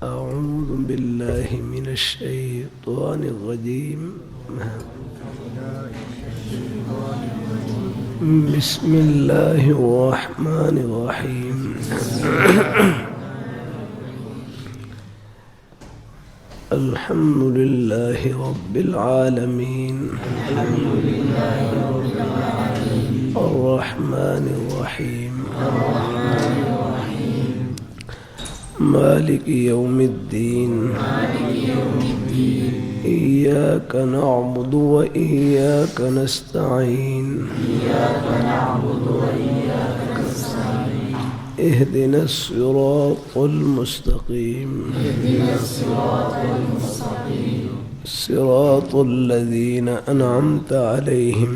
أعوذ بالله من الشيطان الرجيم. بسم الله الرحمن الرحيم. الحمد لله رب العالمين. الرحمن الرحيم. مالك يوم الدين. إياك نعبد وإياك نستعين. اهدنا الصراط المستقيم. صراط الذين أنعمت عليهم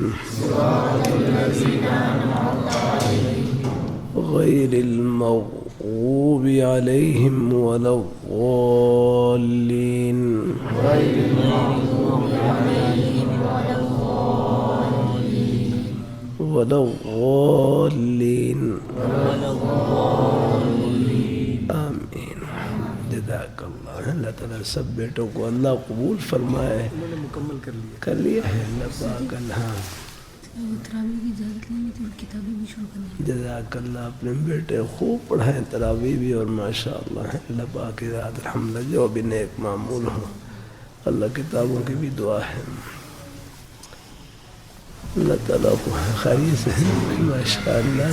غير المغضوب عليهم ولا الضالين. آمین. جزاک اللہ. اللہ تعالیٰ سب بیٹوں کو اللہ قبول فرمائے. مکمل کر لیا ہے اللہ پاک. ہاں جزاک اللہ. اپنے بیٹے خوب پڑھائیں تراویح بھی، اور ماشاء اللہ اللہ پاک کی ذات الحمد جو بھی نیک معمول ہو. اللہ کتابوں کی بھی دعا ہے. اللہ تعالیٰ کو خیریت سے ماشاء اللہ.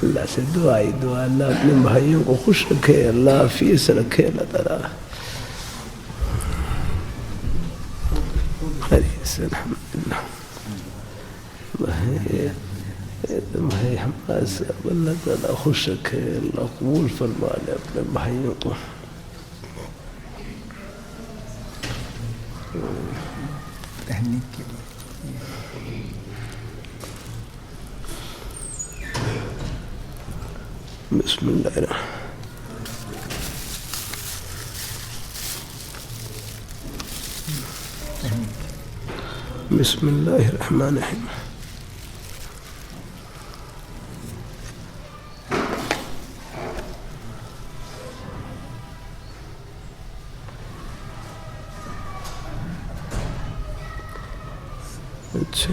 اللہ سے دعا اللہ اپنے بھائیوں کو خوش رکھے، اللہ حفیظ رکھے. اللہ تعالیٰ خیریت سے الحمدللہ. بھائی ہمارے سب اللہ تعالیٰ خوش رکھے، اللہ قبول فرما لے اپنے بھائیوں کو. تہنیت کے لیے بسم اللہ الرحمن. بسم اللہ الرحمن الرحیم. اچھا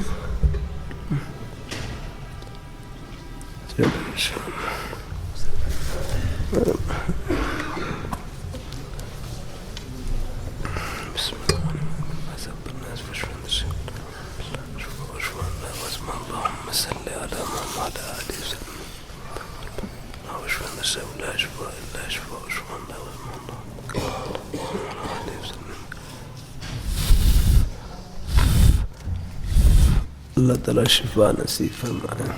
اللہ تعالیٰ شفا نصیب فرمائے.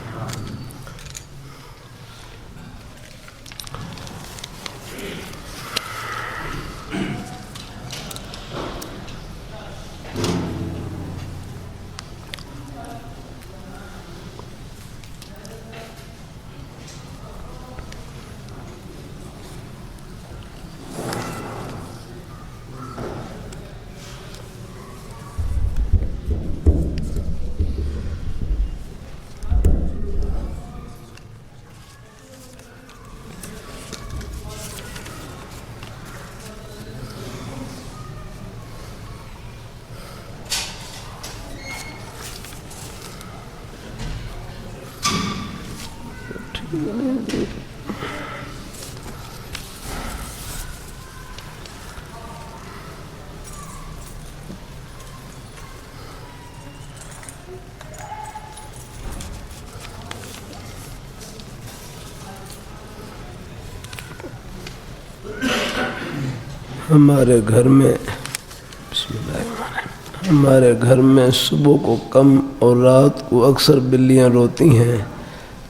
ہمارے گھر میں صبح کو کم اور رات کو اکثر بلیاں روتی ہیں،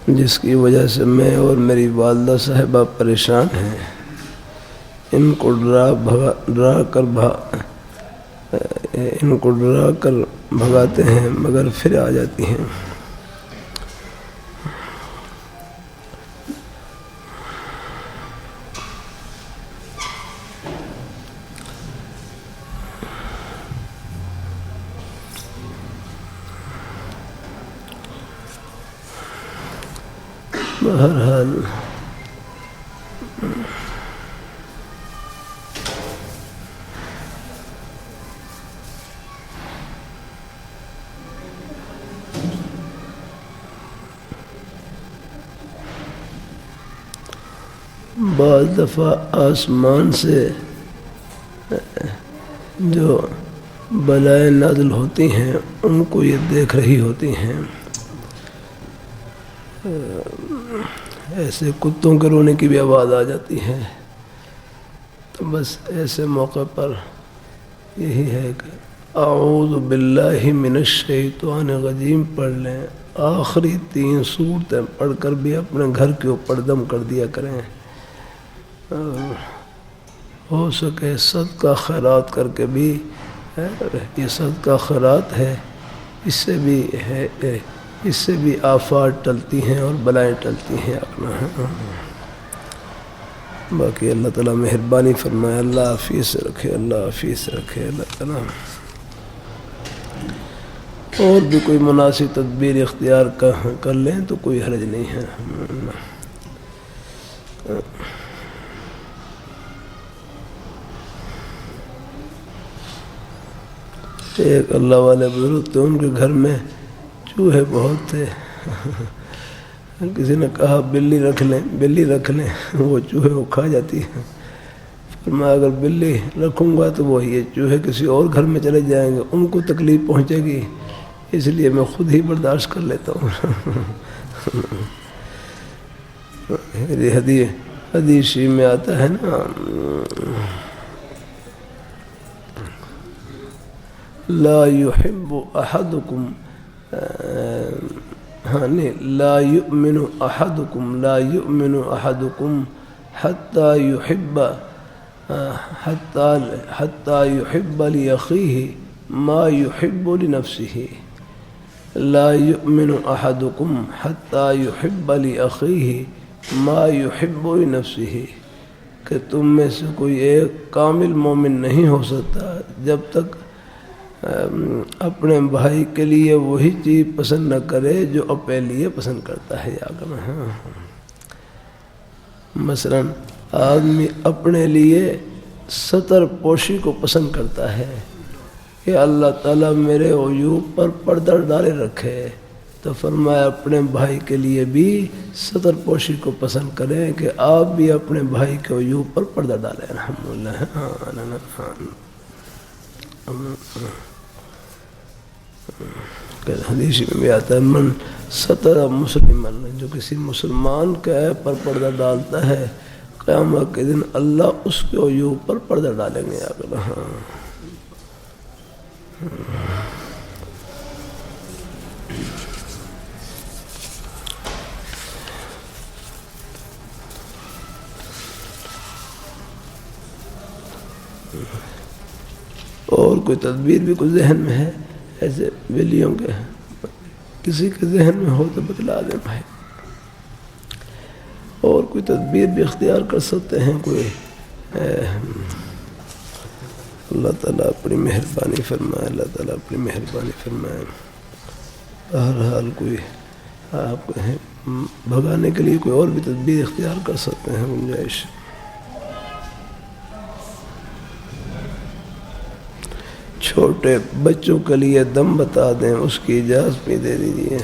جس کی وجہ سے میں اور میری والدہ صاحبہ پریشان ہیں. ان کو ڈرا کر بھگاتے ہیں مگر پھر آ جاتی ہیں. بہرحال بعض دفعہ آسمان سے جو بلائیں نازل ہوتی ہیں ان کو یہ دیکھ رہی ہوتی ہیں. ایسے کتوں کے رونے کی بھی آواز آ جاتی ہے. تو بس ایسے موقع پر یہی ہے کہ اعوذ باللہ من الشیطان الرجیم پڑھ لیں. آخری 3 سورتیں پڑھ کر بھی اپنے گھر کے اوپر دم کر دیا کریں. ہو سکے صدقہ خیرات کر کے بھی، یہ صدقہ خیرات ہے، اس سے بھی آفات ٹلتی ہیں اور بلائیں ٹلتی ہیں اپنا. باقی اللہ تعالیٰ مہربانی فرمائے، اللہ حافظ سے رکھے، اللہ حافظ سے رکھے اللہ تعالیٰ. اور بھی کوئی مناسب تدبیر اختیار کر لیں تو کوئی حرج نہیں ہے. ایک اللہ والے بزرگ تھے، ان کے گھر میں چوہے بہت تھے. کسی نے کہا بلی رکھ لیں وہ چوہے کو کھا جاتی ہے. فرمایا اگر بلی رکھوں گا تو وہ یہ چوہے کسی اور گھر میں چلے جائیں گے، ان کو تکلیف پہنچے گی، اس لیے میں خود ہی برداشت کر لیتا ہوں. حدیث میں آتا ہے نا، لا يحب احدكم لا يؤمن احدكم حتى يحب لأخيه ما يحب لنفسه. لا يؤمن احدكم حتى يحب لأخيه ما يحب لنفسه. کہ تم میں سے کوئی ایک کامل مومن نہیں ہو سکتا جب تک اپنے بھائی کے لیے وہی چیز پسند نہ کرے جو اپنے لیے پسند کرتا ہے. مثلا آدمی اپنے لیے ستر پوشی کو پسند کرتا ہے کہ اللہ تعالیٰ میرے عیوب پر پردہ ڈالے رکھے، تو فرمایا اپنے بھائی کے لیے بھی ستر پوشی کو پسند کریں کہ آپ بھی اپنے بھائی کے عیوب پر پردہ ڈالیں. الحمدللہ. حدیث میں بھی آتا ہے من ستر مسلمان، جو کسی مسلمان کے عیب پر پردہ ڈالتا ہے قیامت کے دن اللہ اس کے عیوب پر پردہ ڈالیں گے. اور کوئی تدبیر بھی کچھ ذہن میں ہے ایسے بلیوں کے؟ کسی کے ذہن میں ہو تو بتلا دیں بھائی. اور کوئی تدبیر بھی اختیار کر سکتے ہیں کوئی. اللہ تعالیٰ اپنی مہربانی فرمائے، اللہ تعالیٰ اپنی مہربانی فرمائے. بہرحال کوئی آپ بھگانے کے لیے کوئی اور بھی تدبیر اختیار کر سکتے ہیں، گنجائش. چھوٹے بچوں کے لیے دم بتا دیں، اس کی اجازت بھی دے دیجیے.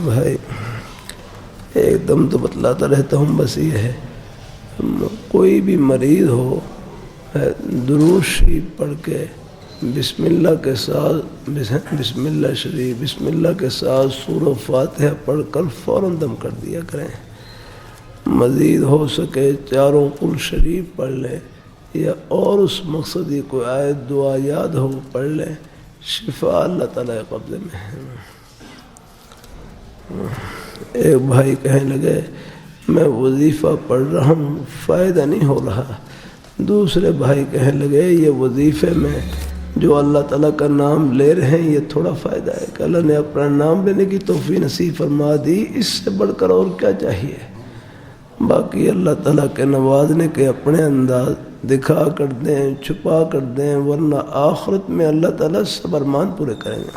بھائی ایک دم تو بتلاتا رہتا ہوں، بس یہ ہے کوئی بھی مریض ہو درود شریف پڑھ کے بسم اللہ کے ساتھ بسم اللہ شریف بسم اللہ کے ساتھ سورہ فاتحہ پڑھ کر فوراً دم کر دیا کریں. مزید ہو سکے چاروں قل شریف پڑھ لیں، یا اور اس مقصد کی کوئی آیت دعا یاد ہو پڑھ لیں. شفا اللہ تعالیٰ کے قبضے میں ہے. ایک بھائی کہنے لگے میں وظیفہ پڑھ رہا ہوں، فائدہ نہیں ہو رہا. دوسرے بھائی کہنے لگے یہ وظیفے میں جو اللہ تعالیٰ کا نام لے رہے ہیں یہ تھوڑا فائدہ ہے کہ اللہ نے اپنا نام لینے کی توفیق نصیب فرما دی، اس سے بڑھ کر اور کیا چاہیے. باقی اللہ تعالیٰ کے نوازنے کے اپنے انداز دکھا کر دیں، چھپا کر دیں، ورنہ آخرت میں اللہ تعالیٰ سب ارمان پورے کریں گے.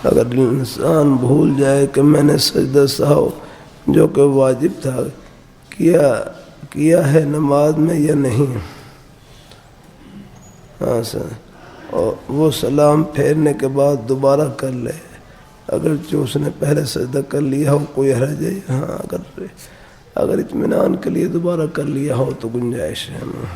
اگر انسان بھول جائے کہ میں نے سجدہ سہو جو کہ واجب تھا کیا ہے نماز میں یا نہیں، ہاں سر، اور وہ سلام پھیرنے کے بعد دوبارہ کر لے، اگرچہ اس نے پہلے سجدہ کر لیا ہو کوئی حرج ہے، ہاں اگر اطمینان کے لیے دوبارہ کر لیا ہو تو گنجائش ہے نا۔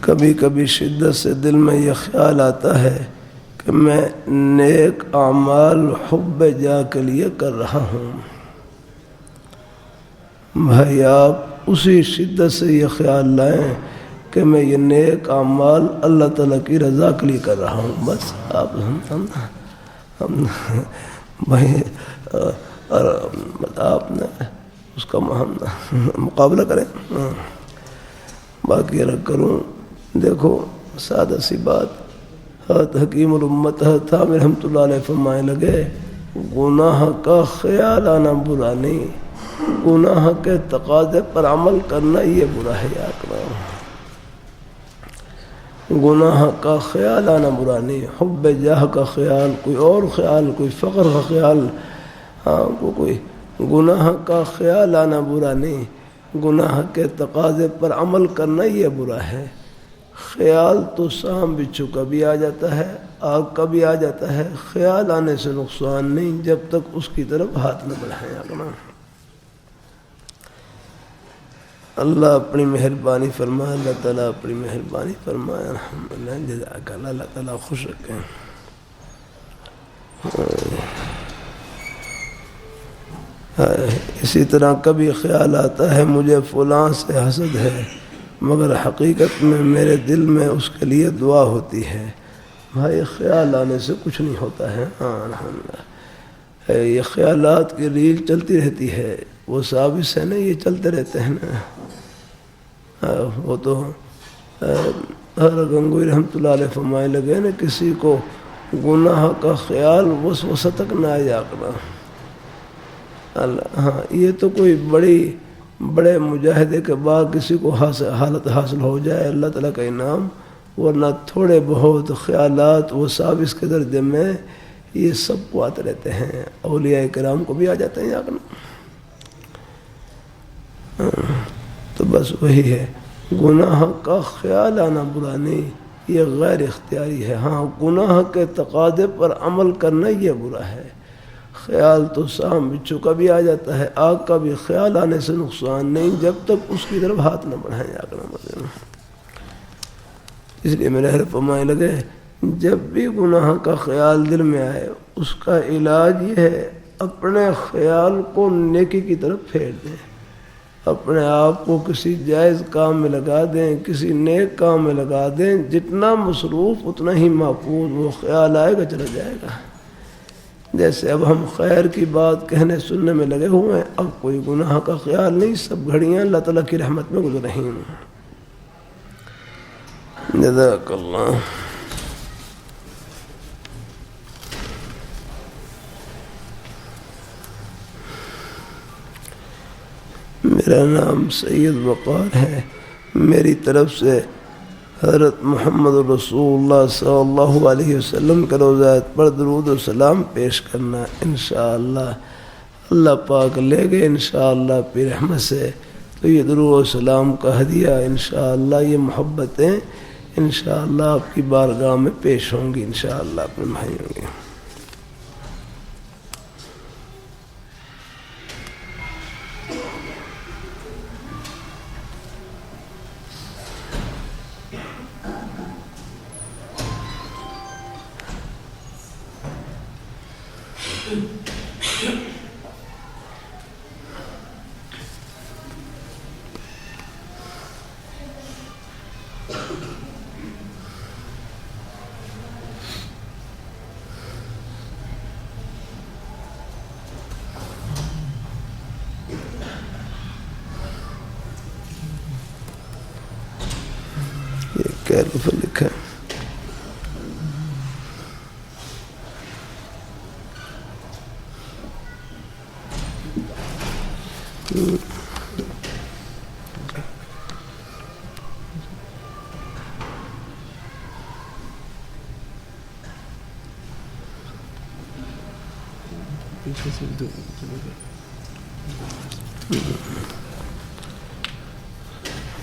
کبھی کبھی شدت سے دل میں یہ خیال آتا ہے کہ میں نیک اعمال حب جا کے لیے کر رہا ہوں۔ بھائی آپ اسی شدت سے یہ خیال لائیں کہ میں یہ نیک اعمال اللہ تعالیٰ کی رضا کے لیے کر رہا ہوں، بس آپ ہم بھائی آپ نے اس کا مقابلہ کریں، باقی رکھ کروں۔ دیکھو سادہ سی بات، حضرت حکیم الامت حضرت عامر رحمۃ اللہ علیہ فرمائے لگے گناہ کا خیال آنا برا نہیں، گناہ کے تقاضے پر عمل کرنا یہ برا ہے۔ یاد کرو، گناہ کا خیال آنا برا نہیں، حب جاہ کا خیال، کوئی اور خیال، کوئی فقر کا خیال، کوئی گناہ کا خیال آنا برا نہیں، گناہ کے تقاضے پر عمل کرنا یہ برا ہے۔ خیال تو سام بچھو کا بھی آ جاتا ہے، آگ کا بھی آ جاتا ہے، خیال آنے سے نقصان نہیں جب تک اس کی طرف ہاتھ نہ بڑھائیں۔ اپنا اللہ اپنی مہربانی فرمائے، اللہ تعالیٰ اپنی مہربانی فرمائے، الحمدللہ، جزاک اللہ، اللہ تعالیٰ خوش رکھیں۔ اسی طرح کبھی خیال آتا ہے مجھے فلاں سے حسد ہے، مگر حقیقت میں میرے دل میں اس کے لیے دعا ہوتی ہے۔ بھائی خیال آنے سے کچھ نہیں ہوتا ہے، ہاں الحمدللہ، یہ خیالات کی ریل چلتی رہتی ہے، وہ ثابت ہے نا، یہ چلتے رہتے ہیں نا۔ وہ تو حضرت گنگوئی رحمۃ اللہ علیہ فرمائے لگے نا، کسی کو گناہ کا خیال وسوسہ تک نہ آیا کرنا۔ ہاں یہ تو کوئی بڑے مجاہدے کے بعد کسی کو حالت حاصل ہو جائے، اللہ تعالیٰ کا انعام، ورنہ تھوڑے بہت خیالات وہ سابس کے درجے میں یہ سب کو آتے رہتے ہیں، اولیاء کرام کو بھی آ جاتے ہیں۔ تو بس وہی ہے، گناہ کا خیال آنا برا نہیں، یہ غیر اختیاری ہے، ہاں گناہ کے تقاضے پر عمل کرنا یہ برا ہے۔ خیال تو سام بچھو کا بھی آ جاتا ہے، آگ کا بھی، خیال آنے سے نقصان نہیں جب تک اس کی طرف ہاتھ نہ بڑھائیں۔ اس لیے میرے حضرت فرمائے لگے جب بھی گناہ کا خیال دل میں آئے، اس کا علاج یہ ہے اپنے خیال کو نیکی کی طرف پھیر دیں، اپنے آپ کو کسی جائز کام میں لگا دیں، کسی نیک کام میں لگا دیں، جتنا مصروف اتنا ہی محفوظ، وہ خیال آئے گا چلا جائے گا۔ جیسے اب ہم خیر کی بات کہنے سننے میں لگے ہوئے ہیں، اب کوئی گناہ کا خیال نہیں، سب گھڑیاں اللہ تعالیٰ کی رحمت میں گزر رہی ہیں۔ جزاک اللہ۔ میرا نام سید وقار ہے، میری طرف سے حضرت محمد رسول اللہ صلی اللہ علیہ وسلم کے روضات پر درود و سلام پیش کرنا انشاءاللہ اللہ پاک لے گئے انشاءاللہ اپنی رحمت سے، تو یہ درود و سلام کا ہدیہ انشاءاللہ، یہ محبتیں انشاءاللہ آپ کی بارگاہ میں پیش ہوں گی انشاءاللہ اپنے بھائیوں کے۔ یہ کیا لکھا ہے؟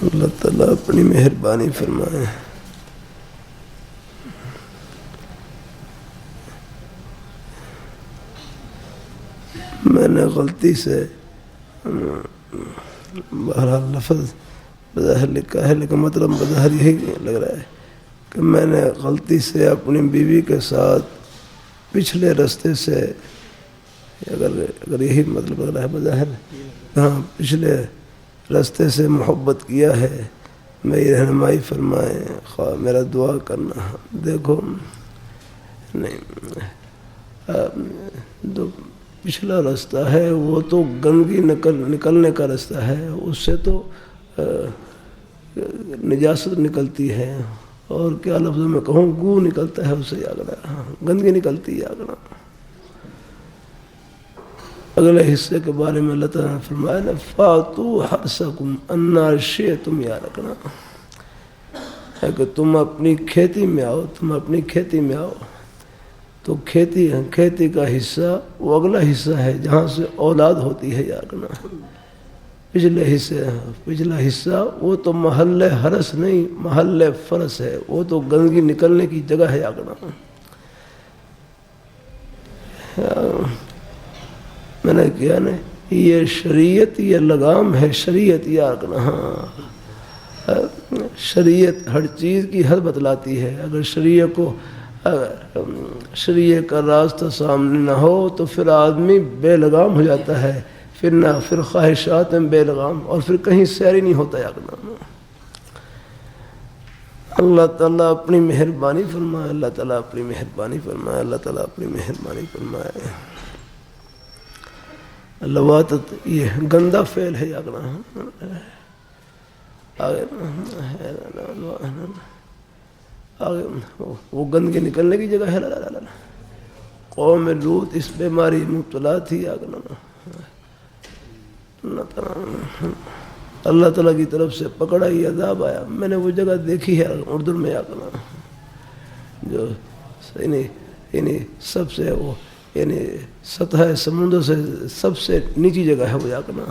اللہ تعالیٰ اپنی مہربانی فرمائے. میں نے غلطی سے بہرحال لفظ بظاہر لکھا ہے لیکن مطلب بظاہر یہی لگ رہا ہے کہ میں نے غلطی سے اپنی بیوی کے ساتھ پچھلے راستے سے، اگر یہی مطلب لگ رہا ہے بظاہر، ہاں پچھلے راستے سے محبت کیا ہے. میری رہنمائی فرمائیں، خواہ میرا دعا کرنا. دیکھو نہیں، جو پچھلا راستہ ہے وہ تو گندگی نکلنے کا راستہ ہے، اس سے تو نجاست نکلتی ہے، اور کیا لفظوں میں کہوں، گو نکلتا ہے اس سے آگنا، ہاں گندگی نکلتی ہے آگنا. اگلے حصے کے بارے میں اللہ تعالیٰ نے فرمایا نا، فَاتُوا حَرْثَكُمْ أَنَّىٰ شِئْتُمْ یا رکھنا ہے کہ تم اپنی کھیتی میں آؤ، تم اپنی کھیتی میں آؤ. تو کھیتی کا حصہ وہ اگلا حصہ ہے جہاں سے اولاد ہوتی ہے یا رکھنا. پچھلا حصہ وہ تو محل حرس نہیں، محل فرس ہے، وہ تو گندگی نکلنے کی جگہ ہے یا رکھنا. میں نے کیا نا، یہ شریعت، یہ لگام ہے شریعت یا رکھنا. ہاں شریعت ہر چیز کی حد بتلاتی ہے. اگر شریعت کا راستہ سامنے نہ ہو تو پھر آدمی بے لگام ہو جاتا ہے، پھر خواہشات میں بے لگام، اور پھر کہیں سیر ہی نہیں ہوتا یا رکھنا. اللہ تعالیٰ اپنی مہربانی فرمائے، اللہ تعالیٰ اپنی مہربانی فرمائے، اللہ تعالیٰ اپنی مہربانی فرمائے. لواطت یہ گندا فعل ہے یا وہ گندگی نکلنے کی جگہ ہے. قوم لوط اس بیماری مبتلا تھی. اللہ تعالیٰ کی طرف سے پکڑا ہی عذاب آیا. میں نے وہ جگہ دیکھی ہے اردو میں جو یعنی سب سے وہ یعنی سطح سمندر سے سب سے نیچی جگہ ہے وہ جا کرنا.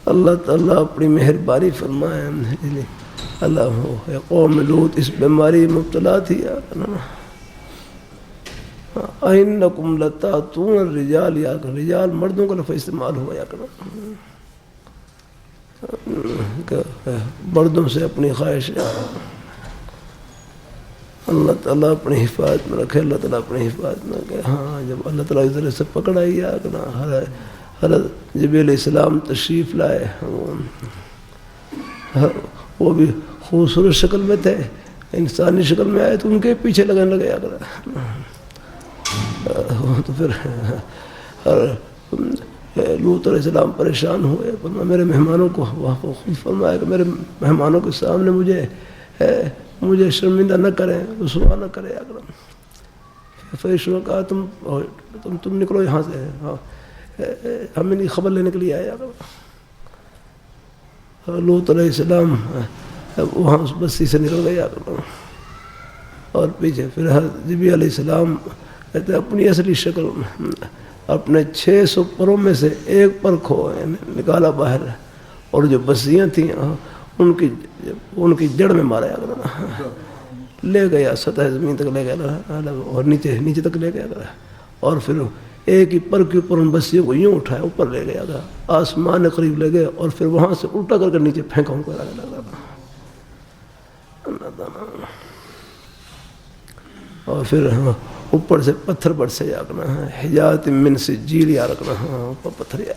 اللہ تعالیٰ اپنی مہربانی فرمائے. اللہ قوم لوط اس بیماری مبتلا تھی. اَإِنَّكُمْ لَتَأْتُونَ الرِّجَالَ یا رجال مردوں کا لفظ استعمال ہوا یا کرنا، مردوں سے اپنی خواہش. اللہ تعالیٰ اپنی حفاظت میں رکھے، اللہ تعالیٰ اپنی حفاظت میں رکھے. ہاں جب اللہ تعالیٰ اس طرح سے پکڑا ہی یا کرنا. حضرت جبریل علیہ السلام تشریف لائے، وہ بھی خوبصورت شکل میں تھے، انسانی شکل میں آئے تو ان کے پیچھے لگنے لگے یا کرنا. تو پھر لوط علیہ السلام پریشان ہوئے. میرے مہمانوں کو خود فرمایا کہ میرے مہمانوں کے سامنے مجھے شرمندہ نہ کریں، رسوا نہ کریں. فرشتوں نے کہا تم نکلو یہاں سے، ہم ان کی خبر لینے کے لیے آئے. لوط علیہ السلام وہاں اس بستی سے نکل گئے اور پیچھے پھر جبریل علیہ السلام کہتے اپنی اصلی شکل اپنے 600 پروں میں سے ایک پر کھو نکالا باہر، اور جو بستیاں تھیں ان کی جڑ میں مارا لے گیا، سطح زمین تک لے گیا اور نیچے تک لے گیا. اور پھر ایک ہی پر کے اوپر ان بستیوں کو یوں اٹھایا، اوپر لے گیا تھا، آسمان قریب لے گئے، اور پھر وہاں سے الٹا کر کے نیچے پھینکا ان کو. اور پھر اوپر سے پتھر برسے یا رکھنا، حجارۃ من سجیل یا رکھنا، اوپر پتھر یا.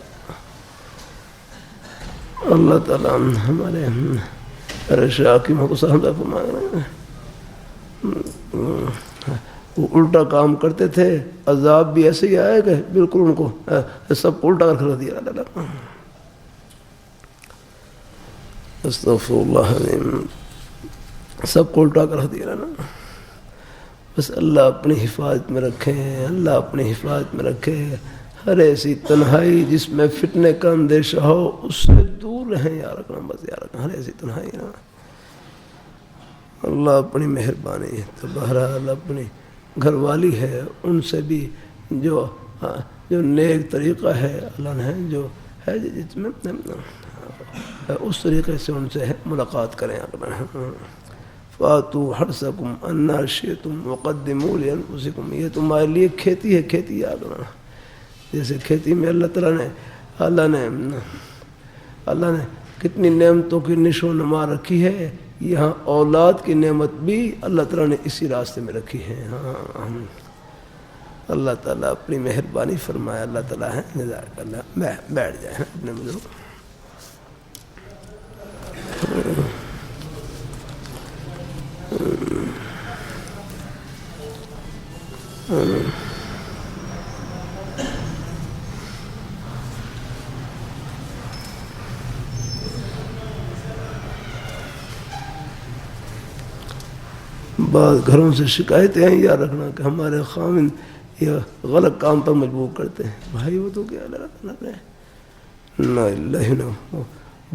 اللہ تعالیٰ ہمارے شاکروں کو سلامت فرمائے. وہ الٹا کام کرتے تھے، عذاب بھی ایسے ہی آئے کہ بالکل ان کو سب کو الٹا کر دیا. استغفر اللہ، سب کو الٹا کر دیا نا. بس اللہ اپنی حفاظت میں رکھے، اللہ اپنی حفاظت میں رکھے۔ ہر ایسی تنہائی جس میں فتنے کا اندیشہ ہو اس سے دور رہیں یا رکھنا، بس یا رکھنا ہر ایسی تنہائی نا۔ اللہ اپنی مہربانی ہے تو بہرحال اپنی گھر والی ہے، ان سے بھی جو نیک طریقہ ہے اللہ نے جو ہے جس میں اس طریقے سے ان سے ملاقات کریں۔ فاتوا حرثکم انا شئتم وقدموا لانفسکم، یہ تمہارے لیے کھیتی ہے، کھیتی یاد رکھنا۔ جیسے کھیتی میں اللہ نے کتنی نعمتوں کی نشو و نما رکھی ہے، یہاں اولاد کی نعمت بھی اللہ تعالیٰ نے اسی راستے میں رکھی ہے۔ ہاں اللہ تعالیٰ اپنی مہربانی فرمائے، اللہ تعالیٰ ہے جزاک اللہ۔ بیٹھ جائیں اپنے بزرگ۔ بعض گھروں سے شکایتیں ہیں، یا رکھنا کہ ہمارے خاوند یہ غلط کام پر مجبور کرتے ہیں۔ بھائی وہ تو کیا لگ رہے ہیں،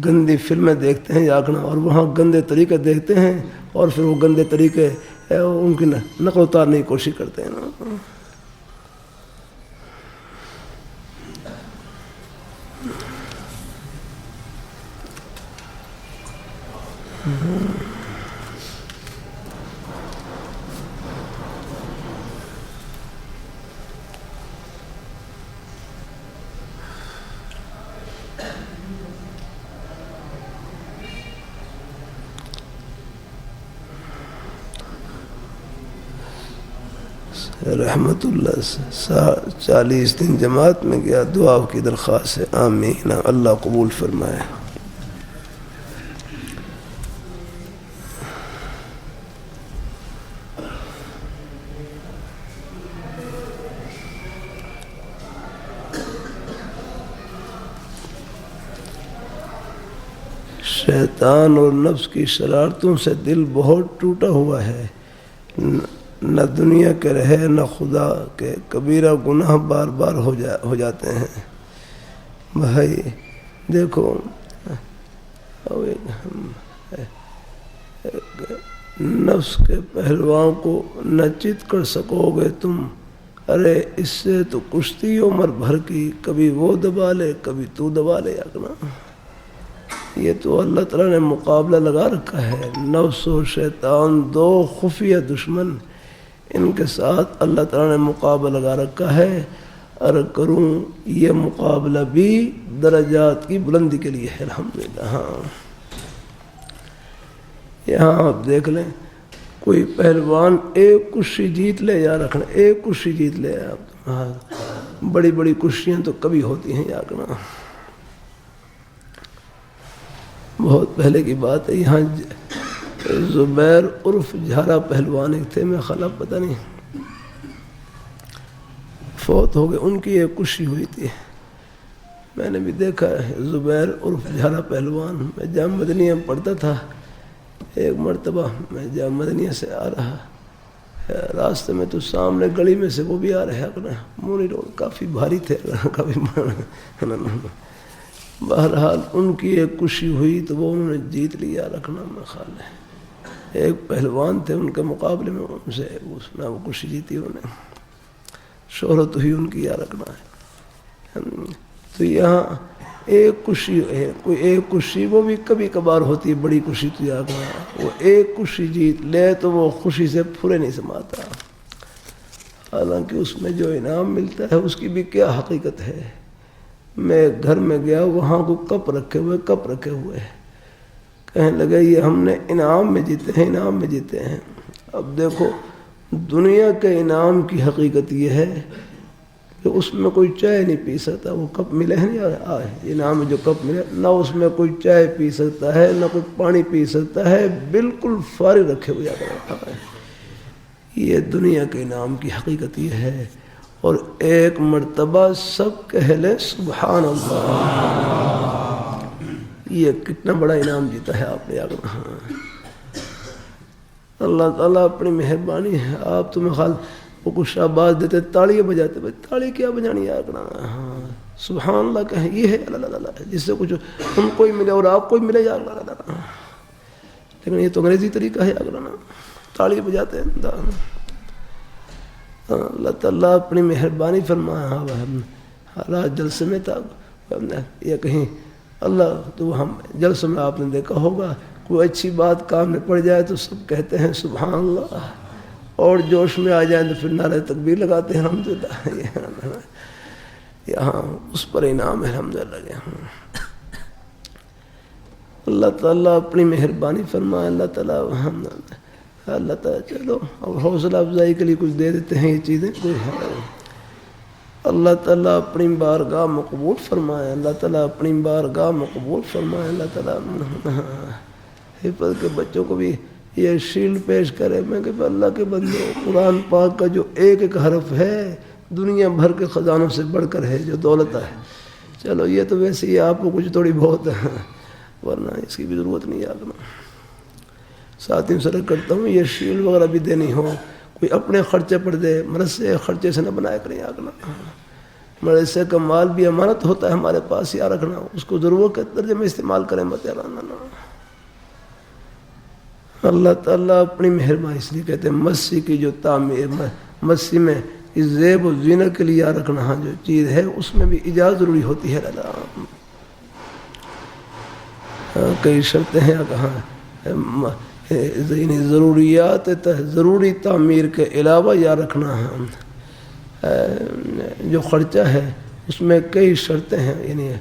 گندی فلمیں دیکھتے ہیں یا رکھنا، اور وہاں گندے طریقے دیکھتے ہیں اور پھر وہ گندے طریقے ان کی نقل اتارنے کی کوشش کرتے ہیں نا۔ رحمت اللہ سے 40 دن جماعت میں گیا، دعا کی درخواست ہے، آمین، اللہ قبول فرمائے۔ شیطان اور نفس کی شرارتوں سے دل بہت ٹوٹا ہوا ہے، نہ دنیا کے رہے نہ خدا کے، کبیرہ گناہ بار بار ہو جاتے ہیں۔ بھائی دیکھو نفس کے پہلوان کو نہ چت کر سکو گے تم، ارے اس سے تو کشتی عمر بھر کی، کبھی وہ دبا لے کبھی تو دبا لے۔ یہ تو اللہ تعالیٰ نے مقابلہ لگا رکھا ہے، نفس و شیطان دو خفیہ دشمن، ان کے ساتھ اللہ تعالیٰ نے مقابلہ لگا رکھا ہے۔ اور کروں یہ مقابلہ بھی درجات کی بلندی کے لیے ہے، الحمدللہ۔ ہاں یہاں آپ دیکھ لیں، کوئی پہلوان ایک کشی جیت لے یا رکھنا، ایک کشی جیت لے آپ، بڑی بڑی کشیاں تو کبھی ہوتی ہیں یا رکھنا۔ بہت پہلے کی بات ہے، یہاں زبیر عرف جھارا پہلوان ایک تھے، میں خلا پتہ نہیں فوت ہو گئے، ان کی ایک کشی ہوئی تھی، میں نے بھی دیکھا ہے۔ زبیر عرف جھارا پہلوان، میں جامع مدنیہ میں پڑھتا تھا، ایک مرتبہ میں جامع مدنیہ سے آ رہا، راستے میں تو سامنے گلی میں سے وہ بھی آ رہے ہیں، مونی روڈ، کافی بھاری تھے، کافی بہرحال ان کی ایک کشی ہوئی تو وہ انہوں نے جیت لیا رکھنا، میں خیال ہے ایک پہلوان تھے ان کے مقابلے میں، ان سے وہ کشی جیتی انہوں نے، شہرت ہوئی ان کی یا رکھنا ہے۔ تو یہاں ایک کشی ہے، کوئی ایک کشی وہ بھی کبھی کبھار ہوتی ہے، بڑی کشی تو یا رکھنا، وہ ایک کشی جیت لے تو وہ خوشی سے پھرے نہیں سماتا، حالانکہ اس میں جو انعام ملتا ہے اس کی بھی کیا حقیقت ہے۔ میں گھر میں گیا، وہاں کو کپ رکھے ہوئے کہنے لگے یہ ہم نے انعام میں جیتے ہیں، انعام میں جیتے ہیں۔ اب دیکھو دنیا کے انعام کی حقیقت یہ ہے کہ اس میں کوئی چائے نہیں پی سکتا، وہ کپ ملے ہیں نہیں، انعام میں جو کپ ملے، نہ اس میں کوئی چائے پی سکتا ہے نہ کوئی پانی پی سکتا ہے، بالکل فارغ رکھے ہوئے ہے۔ یہ دنیا کے انعام کی حقیقت یہ ہے، اور ایک مرتبہ سب کہہ لیں سبحان اللہ، یہ کتنا بڑا انعام جیتا ہے آپ نے۔ اللہ تعالیٰ اپنی مہربانی ہے. آپ تمہیں خال وہ کچھ شاباش دیتے, تاڑیاں بجاتے, بھائی تاڑی کیا بجانی آگنا. ہاں سبحان اللہ کہیں, یہ ہے اللہ اللہ جس سے کچھ ان کو ہی ملے اور آپ کو ہی ملے جا رہا. لیکن یہ تو انگریزی طریقہ ہے اگلا, تاڑی بجاتے ہیں. اللہ تعالیٰ اپنی مہربانی فرمایا. رات جلسے میں تھا یا کہیں اللہ تو ہم جلسے میں آپ نے دیکھا ہوگا کوئی اچھی بات کام میں پڑ جائے تو سب کہتے ہیں سبحان اللہ, اور جوش میں آ جائیں تو پھر نعرہ تکبیر لگاتے ہیں الحمدللہ. یہاں اس پر انعام ہے الحمدللہ. اللہ تعالیٰ اپنی مہربانی فرمائے. اللہ تعالیٰ اللہ تعالیٰ چلو اور حوصلہ افزائی کے لیے کچھ دے دیتے ہیں یہ چیزیں کوئی ہے. اللہ تعالیٰ اپنی بارگاہ مقبول فرمائے. اللہ تعالیٰ اپنی بارگاہ مقبول فرمائے. اللہ تعالیٰ حفظ کے بچوں کو بھی یہ شیلڈ پیش کرے. میں کہ اللہ کے بندے, قرآن پاک کا جو ایک ایک حرف ہے دنیا بھر کے خزانوں سے بڑھ کر ہے جو دولت ہے. چلو یہ تو ویسے ہی آپ کو کچھ تھوڑی بہت ہے, ورنہ اس کی بھی ضرورت نہیں ہے. ساتھیوں سے رکھ کرتا ہوں یہ شیلڈ وغیرہ بھی دینی ہو کوئی اپنے خرچے پر دے, مدرسے خرچے سے نہ بنایا کریں آگنا. مدرسے کا مال بھی امانت ہوتا ہے ہمارے پاس, یا رکھنا اس کو ضرورت کے درجے میں استعمال کریں مت یارانا. اللہ تعالیٰ اپنی مہربانی, اس لیے کہتے ہیں مسجد کی جو تعمیر, مسجد میں اس زیب و زینت کے لیے یا رکھنا جو چیز ہے اس میں بھی اجازت ضروری ہوتی ہے. کئی شرطیں ہیں کہاں ضروریات ضروری تعمیر کے علاوہ یا رکھنا ہے جو خرچہ ہے اس میں کئی شرطیں ہیں. یعنی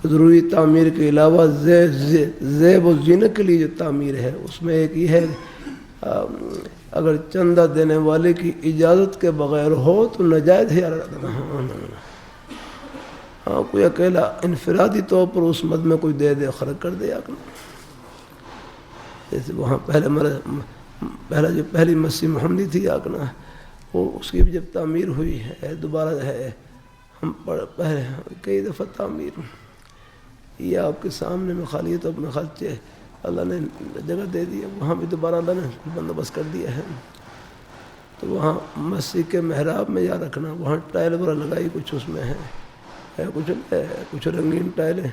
ضروری تعمیر کے علاوہ زیب و زینت کے لیے جو تعمیر ہے اس میں ایک یہ ہے اگر چندہ دینے والے کی اجازت کے بغیر ہو تو ناجائز ہے. ہاں کوئی اکیلا انفرادی طور پر اس مد میں کوئی دے خرچ کر دے. جیسے وہاں پہلا جو پہلی مسجد محمدی تھی آگنا, وہ اس کی بھی جب تعمیر ہوئی ہے دوبارہ ہے, ہم پہلے کئی دفعہ تعمیر یہ آپ کے سامنے میں خالی ہے تو اپنے خرچے اللہ نے جگہ دے دی, وہاں بھی دوبارہ اللہ نے بندوبست کر دیا ہے. تو وہاں مسجد کے محراب میں یا رکھنا, وہاں ٹائل وغیرہ لگائی کچھ اس میں ہے کچھ رنگین ٹائلیں.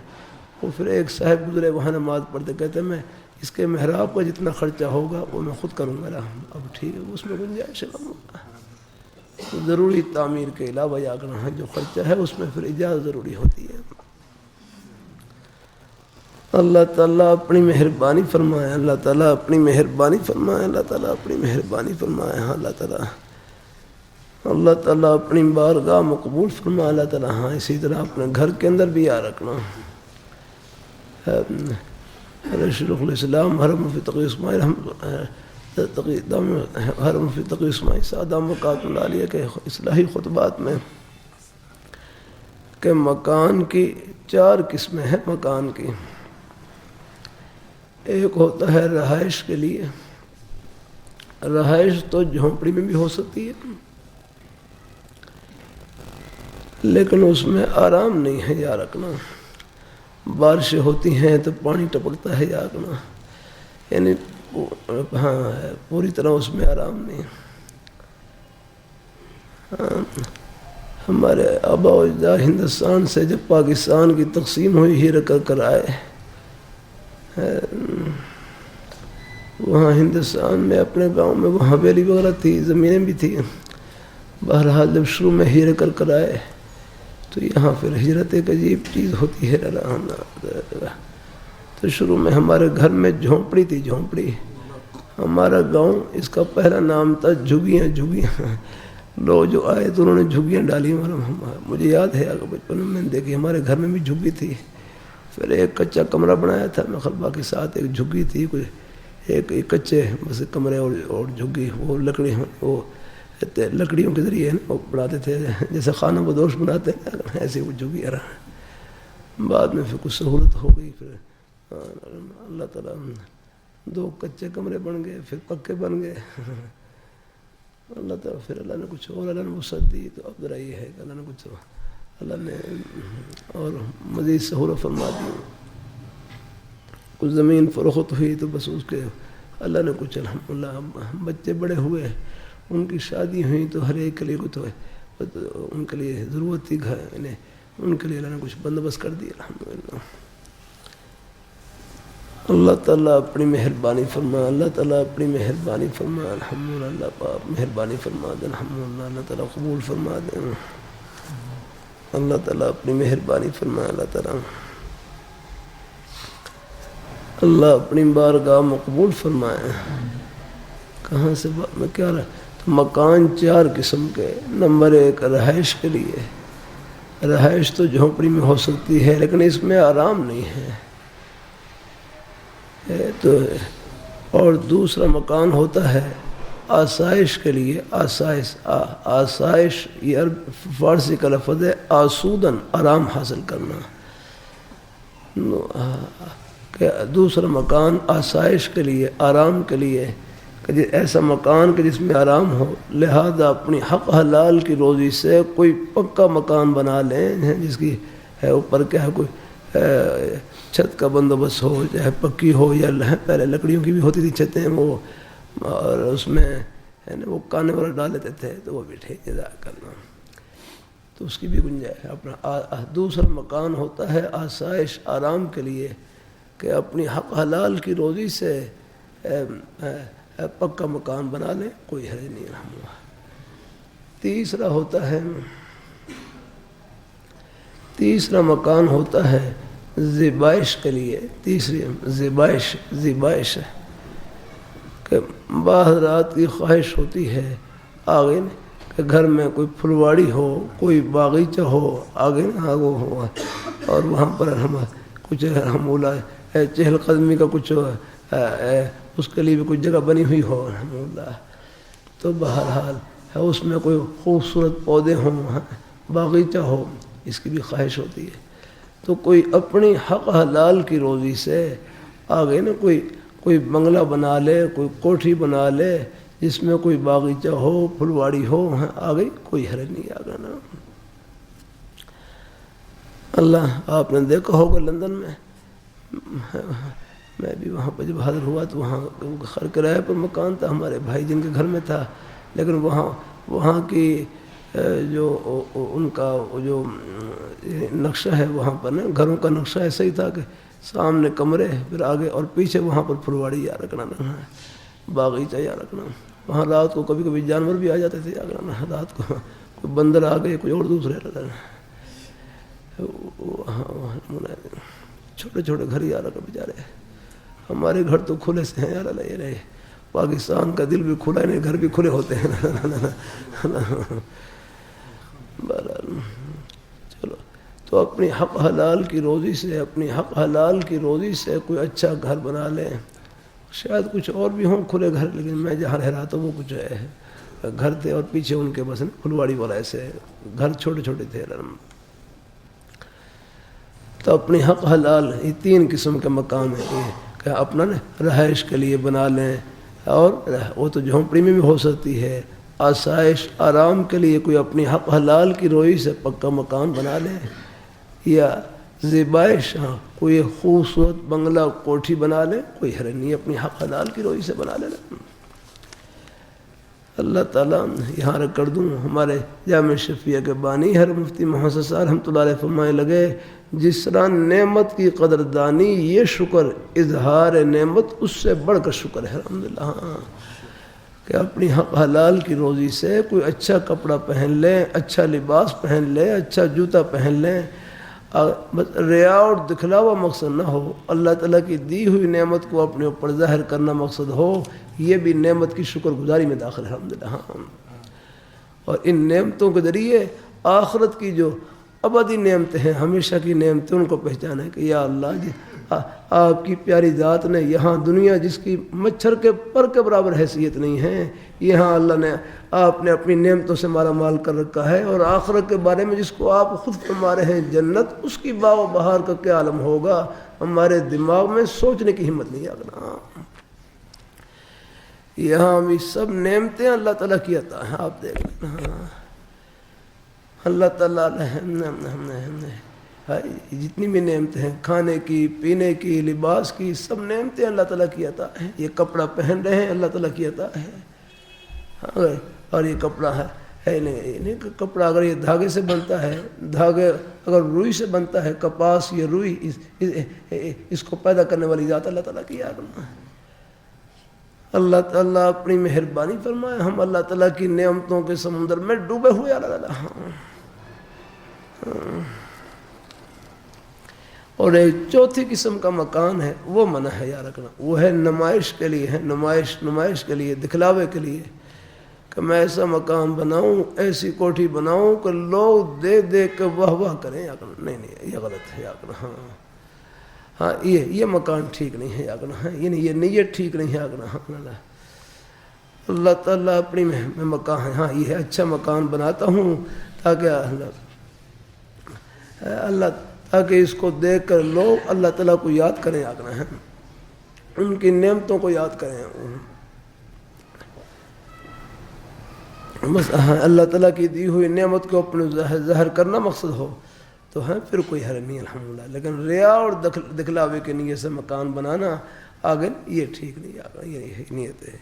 وہ پھر ایک صاحب گزرے وہاں نماز پڑھتے, کہتے میں اس کے محراب کا جتنا خرچہ ہوگا وہ میں خود کروں گا. اب ٹھیک ہے اس میں گنجائش ہے. ضروری تعمیر کے علاوہ یا کرنا جو خرچہ ہے اس میں پھر اجازت ضروری ہوتی ہے. اللہ تعالیٰ اپنی مہربانی فرمائے. اللہ تعالیٰ اپنی مہربانی فرمائے. اللہ تعالیٰ اپنی مہربانی فرمائے. ہاں اللہ تعالیٰ اپنی بارگاہ مقبول فرمائے. اللہ تعالیٰ ہاں اسی طرح اپنے گھر کے اندر بھی یا رکھنا. شیخ الاسلام حرم فی تقی اسماعیل حرم فی تقی اسماعیل سادہ مقات العالیہ کے اصلاحی خطبات میں کہ مکان کی 4 قسمیں ہیں. مکان کی ایک ہوتا ہے رہائش کے لیے. رہائش تو جھونپڑی میں بھی ہو سکتی ہے لیکن اس میں آرام نہیں ہے یا رکھنا. بارشیں ہوتی ہیں تو پانی ٹپکتا ہے یا رکھنا, یعنی ہاں پوری طرح اس میں آرام نہیں. ہمارے آبا و اجداد ہندوستان سے جب پاکستان کی تقسیم ہوئی ہی رکھ کر آئے, وہاں ہندوستان میں اپنے گاؤں میں وہاں حویلی وغیرہ تھی, زمینیں بھی تھیں. بہرحال جب شروع میں ہی رکھ کر آئے تو یہاں پھر ہجرت ایک عجیب چیز ہوتی ہے. تو شروع میں ہمارے گھر میں جھونپڑی تھی. جھونپڑی ہمارا گاؤں, اس کا پہلا نام تھا جھگیاں. لوگ جو آئے تو انہوں نے جھگیاں ڈالی. مجھے یاد ہے بچپن میں میں نے دیکھی, ہمارے گھر میں بھی جھگی تھی. پھر ایک کچا کمرہ بنایا تھا مخلبہ کے ساتھ, ایک جھگی تھی, ایک کچے بس کمرے اور جھگی. وہ لکڑیوں کے ذریعے وہ بناتے تھے جیسے خانہ بدوش بناتے ہیں, ایسے وہ جھگی رہا. بعد میں پھر کچھ سہولت ہو گئی. پھر اللہ تعالیٰ 2 کچے کمرے بن گئے, پھر پکے بن گئے. اللہ تعالیٰ پھر اللہ نے کچھ اور اللہ نے وسعت دی. تو اب ذرا یہ ہے کہ اللہ نے کچھ اللہ نے اور مزید سہولت فرما دی. کچھ زمین فروخت ہوئی تو بس اس کے اللہ نے کچھ الحمدللہ بچے بڑے ہوئے، ان کی شادی ہوئی تو ہر ایک کے لیے کچھ ان کے لیے ضرورت تھی گھر، ان کے لیے اللہ نے کچھ بندوبست کر دیا الحمدللہ۔ اللہ تعالیٰ اپنی مہربانی فرما، اللہ تعالیٰ اپنی مہربانی فرما الحمدللہ، اللہ پاک مہربانی فرما دے الحمدللہ، اللہ تعالیٰ قبول فرما دے، اللہ تعالیٰ اپنی مہربانی فرما، اللہ تعالیٰ اللہ اپنی بارگاہ مقبول فرمائے۔ کہاں سے میں کیا رہا تو مکان 4 قسم کے، نمبر 1 رہائش کے لیے، رہائش تو جھونپڑی میں ہو سکتی ہے لیکن اس میں آرام نہیں ہے تو، اور دوسرا مکان ہوتا ہے آسائش کے لیے، آسائش یہ فارسی کا لفظ ہے آسودن، آرام حاصل کرنا، کہ دوسرا مکان آسائش کے لیے، آرام کے لیے، کہ ایسا مکان کہ جس میں آرام ہو، لہذا اپنی حق حلال کی روزی سے کوئی پکا مکان بنا لیں، جس کی ہے اوپر کیا ہے کوئی چھت کا بندوبست ہو، چاہے پکی ہو یا پہلے لکڑیوں کی بھی ہوتی تھی چھتیں، وہ اور اس میں ہے نا وہ کانے والا ڈال لیتے تھے تو وہ بھی ٹھیک جزاک کرنا، تو اس کی بھی گنجائش ہے۔ اپنا دوسرا مکان ہوتا ہے آسائش، آرام کے لیے، کہ اپنی حق حلال کی روزی سے پکا مکان بنا لیں، کوئی حرج نہیں الحمدللہ۔ تیسرا مکان ہوتا ہے زیبائش کے لیے، تیسری زیبائش ہے کہ بعض رات کی خواہش ہوتی ہے آگے کہ گھر میں کوئی پھلواڑی ہو، کوئی باغیچہ ہو آگے ہو، اور وہاں پر ہم کچھ الحمدللہ چہل قدمی کا کچھ اس کے لیے بھی کچھ جگہ بنی ہوئی ہو الحمدللہ، تو بہرحال اس میں کوئی خوبصورت پودے ہوں، باغیچہ ہو، اس کی بھی خواہش ہوتی ہے، تو کوئی اپنی حق حلال کی روزی سے آگے نا کوئی بنگلہ بنا لے، کوئی کوٹھی بنا لے جس میں کوئی باغیچہ ہو، پھلواڑی ہو، آگے کوئی حرج نہیں آگا نا۔ اللہ آپ نے دیکھا ہوگا لندن میں بھی وہاں پہ جب حاضر ہوا تو وہاں خر کرایہ پر مکان تھا ہمارے بھائی جن کے گھر میں تھا، لیکن وہاں کی جو ان کا جو نقشہ ہے وہاں پر نا گھروں کا نقشہ ایسا ہی تھا کہ سامنے کمرے، پھر آگے اور پیچھے وہاں پر پھلواڑی یا رکھنا، باغیچہ یا رکھنا، وہاں رات کو کبھی کبھی جانور بھی آ جاتے تھے یا رات کو کوئی بندر آ گئے، کوئی اور دوسرے چھوٹے چھوٹے گھر یار کا بیچارے، ہمارے گھر تو کھلے سے ہیں یار، یہ رہے پاکستان کا دل بھی کھلا ہے، نہیں گھر بھی کھلے ہوتے ہیں۔ چلو تو اپنی حق حلال کی روزی سے کوئی اچھا گھر بنا لیں، شاید کچھ اور بھی ہوں کھلے گھر، لیکن میں جہاں رہ رہا تھا وہ کچھ گھر تھے اور پیچھے ان کے بس پھلواڑی والا ایسے گھر چھوٹے چھوٹے تھے، تو اپنی حق حلال یہ 3 قسم کے مکان ہیں کہ اپنا رہائش کے لیے بنا لیں، اور وہ تو جھونپڑی میں بھی ہو سکتی ہے، آسائش آرام کے لیے کوئی اپنی حق حلال کی روزی سے پکا مکان بنا لیں، یا زیبائش کوئی خوبصورت بنگلہ کوٹھی بنا لیں، کوئی حرج نہیں، اپنی حق حلال کی روزی سے بنا لیں۔ اللہ تعالیٰ یہاں رکھ کر دوں، ہمارے جامع شفیع کے بانی ہر مفتی محمد صاحب رحمۃ اللہ علیہ فرمائے لگے، جس طرح نعمت کی قدردانی یہ شکر، اظہار نعمت اس سے بڑھ کر شکر ہے الحمدللہ، کہ اپنی حق حلال کی روزی سے کوئی اچھا کپڑا پہن لیں، اچھا لباس پہن لیں، اچھا جوتا پہن لیں، بس ریا اور دکھلاوا مقصد نہ ہو، اللہ تعالیٰ کی دی ہوئی نعمت کو اپنے اوپر ظاہر کرنا مقصد ہو، یہ بھی نعمت کی شکر گزاری میں داخل ہے الحمدللہ۔ اور ان نعمتوں کے ذریعے آخرت کی جو ابدی نعمتیں ہیں، ہمیشہ کی نعمتیں، ان کو پہچانا ہے کہ یا اللہ جی آپ کی پیاری ذات نے یہاں دنیا جس کی مچھر کے پر کے برابر حیثیت نہیں ہے، یہاں اللہ نے آپ نے اپنی نعمتوں سے مالا مال کر رکھا ہے، اور آخرت کے بارے میں جس کو آپ خود فرما رہے ہیں جنت، اس کی باغ و بہار کا کیا عالم ہوگا، ہمارے دماغ میں سوچنے کی ہمت نہیں آگنا۔ یہاں بھی سب نعمتیں اللہ تعالیٰ کی عطا ہیں، آپ دیکھ لیں، اللہ تعالیٰ جتنی بھی نعمتیں ہیں، کھانے کی، پینے کی، لباس کی، سب نعمتیں اللہ تعالیٰ کی عطا ہے. یہ کپڑا پہن رہے ہیں اللہ تعالیٰ کی عطا ہے. اور یہ کپڑا ہے نہیں کہ کپڑا اگر یہ دھاگے سے بنتا ہے، دھاگے اگر روئی سے بنتا ہے، کپاس یا روئی، اس کو پیدا کرنے والی ذات اللہ تعالیٰ کی ہے. اللہ تعالیٰ اپنی مہربانی فرمائے، ہم اللہ تعالیٰ کی نعمتوں کے سمندر میں ڈوبے ہوئے اللہ تعالیٰ. اور ایک چوتھی قسم کا مکان ہے، وہ منع ہے یا رکھنا. وہ ہے نمائش کے لیے، ہے نمائش کے لیے، دکھلاوے کے لیے، کہ میں ایسا مکان بناؤں، ایسی کوٹھی بناؤں کہ لوگ دیکھ کے واہ واہ کریں. یا کرنا نہیں، یہ غلط ہے. یا کرنا ہاں یہ مکان ٹھیک نہیں ہے. یا کرنا یعنی یہ نیت ٹھیک نہیں ہے. یا کرنا اللہ تعالیٰ اپنی میں مکان، ہاں یہ اچھا مکان بناتا ہوں تاکہ اللہ تاکہ اس کو دیکھ کر لوگ اللہ تعالیٰ کو یاد کریں. یا کرنا ان کی نعمتوں کو یاد کریں. بس اللہ تعالیٰ کی دی ہوئی نعمت کو اپنے ظاہر کرنا مقصد ہو تو ہے، پھر کوئی حرج نہیں الحمدللہ. لیکن ریا اور دکھلاوے کی نیت سے مکان بنانا آگے یہ ٹھیک نہیں. آگے یہ نیت ہے.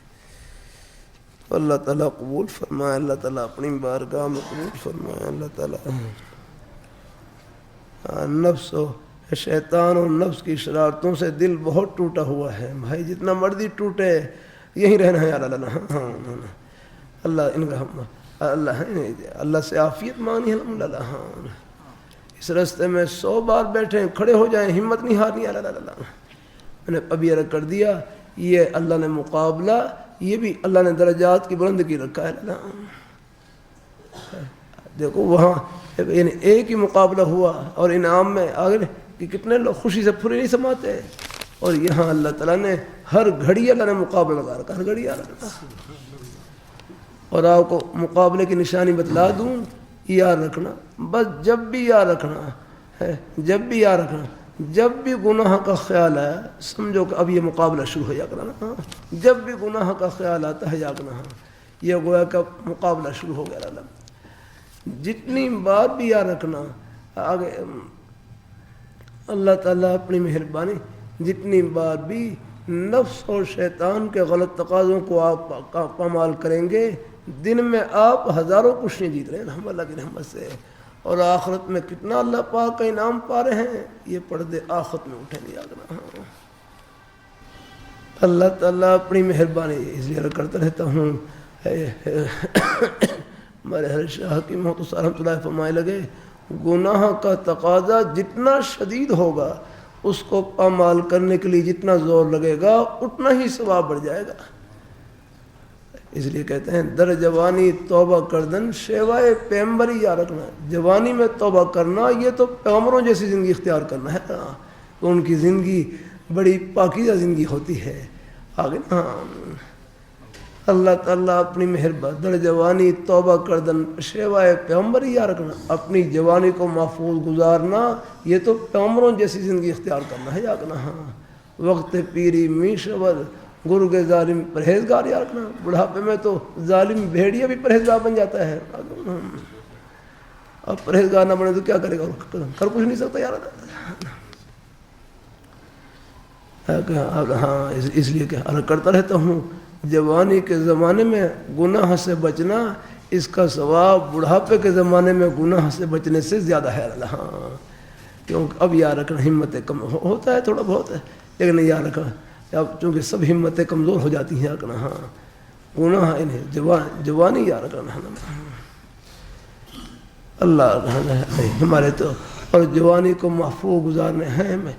اللہ تعالیٰ قبول فرمائے، اللہ تعالیٰ اپنی بارگاہ میں قبول فرمائے. اللہ تعالیٰ نفس و شیطان اور نفس کی شرارتوں سے دل بہت ٹوٹا ہوا ہے بھائی. جتنا مرضی ٹوٹے یہی رہنا ہے. اللہ ان کا اللہ سے عافیت مانگی الحمدللہ. اس راستے میں 100 بار بیٹھیں، کھڑے ہو جائیں، ہمت نہیں ہارنی. میں نے ابھی عرض کر دیا، یہ اللہ نے مقابلہ، یہ بھی اللہ نے درجات کی بلند کی رکھا ہے. دیکھو وہاں یعنی ایک ہی مقابلہ ہوا اور انعام میں آگے کہ کتنے لوگ خوشی سے پھرے نہیں سماتے. اور یہاں اللہ تعالیٰ نے ہر گھڑی اللہ نے مقابلہ لگا رکھا، ہر گھڑی اللہ. اور آپ کو مقابلے کی نشانی بتلا دوں، یاد رکھنا، بس جب بھی یاد رکھنا ہے، جب بھی گناہ کا خیال آیا سمجھو کہ اب یہ مقابلہ شروع ہو جا کرنا. جب بھی گناہ کا خیال آتا ہے یا گناہ، یہ گویا کہ مقابلہ شروع ہو گیا. جتنی بار بھی یاد رکھنا آگے اللہ تعالیٰ اپنی مہربانی، جتنی بار بھی نفس اور شیطان کے غلط تقاضوں کو آپ پامال کریں گے، دن میں آپ ہزاروں خوشیاں جیت رہے ہیں الحمد اللہ کی رحمت سے. اور آخرت میں کتنا اللہ پاک کا انعام پا رہے ہیں، یہ پردے آخرت میں اٹھیں گے. یاد رکھنا اللہ تعالیٰ اپنی مہربانی اس لیے کرتا رہتا ہوں. ہمارے ہر شاہ کی محمد رحمۃ اللہ فرمائے لگے، گناہ کا تقاضا جتنا شدید ہوگا اس کو پامال کرنے کے لیے جتنا زور لگے گا اتنا ہی ثواب بڑھ جائے گا. اس لیے کہتے ہیں در جوانی توبہ کردن شیوائے پیغمبری. یا رکھنا جوانی میں توبہ کرنا یہ تو پیغمبروں جیسی زندگی اختیار کرنا ہے. تو ان کی زندگی بڑی پاکیزہ زندگی ہوتی ہے. آگے اللہ تعالیٰ اپنی مہربانی در جوانی توبہ کردن شیوائے پیغمبری. یا رکھنا اپنی جوانی کو محفوظ گزارنا یہ تو پیغمبروں جیسی زندگی اختیار کرنا ہے. یا رکھنا وقت پیری می شور گرگ ظالم پرہیزگار. یا رکھنا بڑھاپے میں تو ظالم بھیڑیا بھی پرہیزگار بن جاتا ہے. اب پرہیزگار نہ بنے تو کیا کرے گا، کر کچھ نہیں سکتا. یار ہاں اس لیے کہ کرتا رہتا ہوں، جوانی کے زمانے میں گناہ سے بچنا اس کا ثواب بڑھاپے کے زمانے میں گناہ سے بچنے سے زیادہ ہے. ہاں کیونکہ اب یاد رکھنا ہمتیں کم ہوتا ہے تھوڑا بہت ہے، لیکن یاد رکھنا اب چونکہ سب ہمتیں کمزور ہو جاتی ہیں. رکھنا ہاں گناہ انہیں جوانی یاد رکھنا اللہ ہمارے تو اور جوانی کو محفوظ گزارنے ہیں میں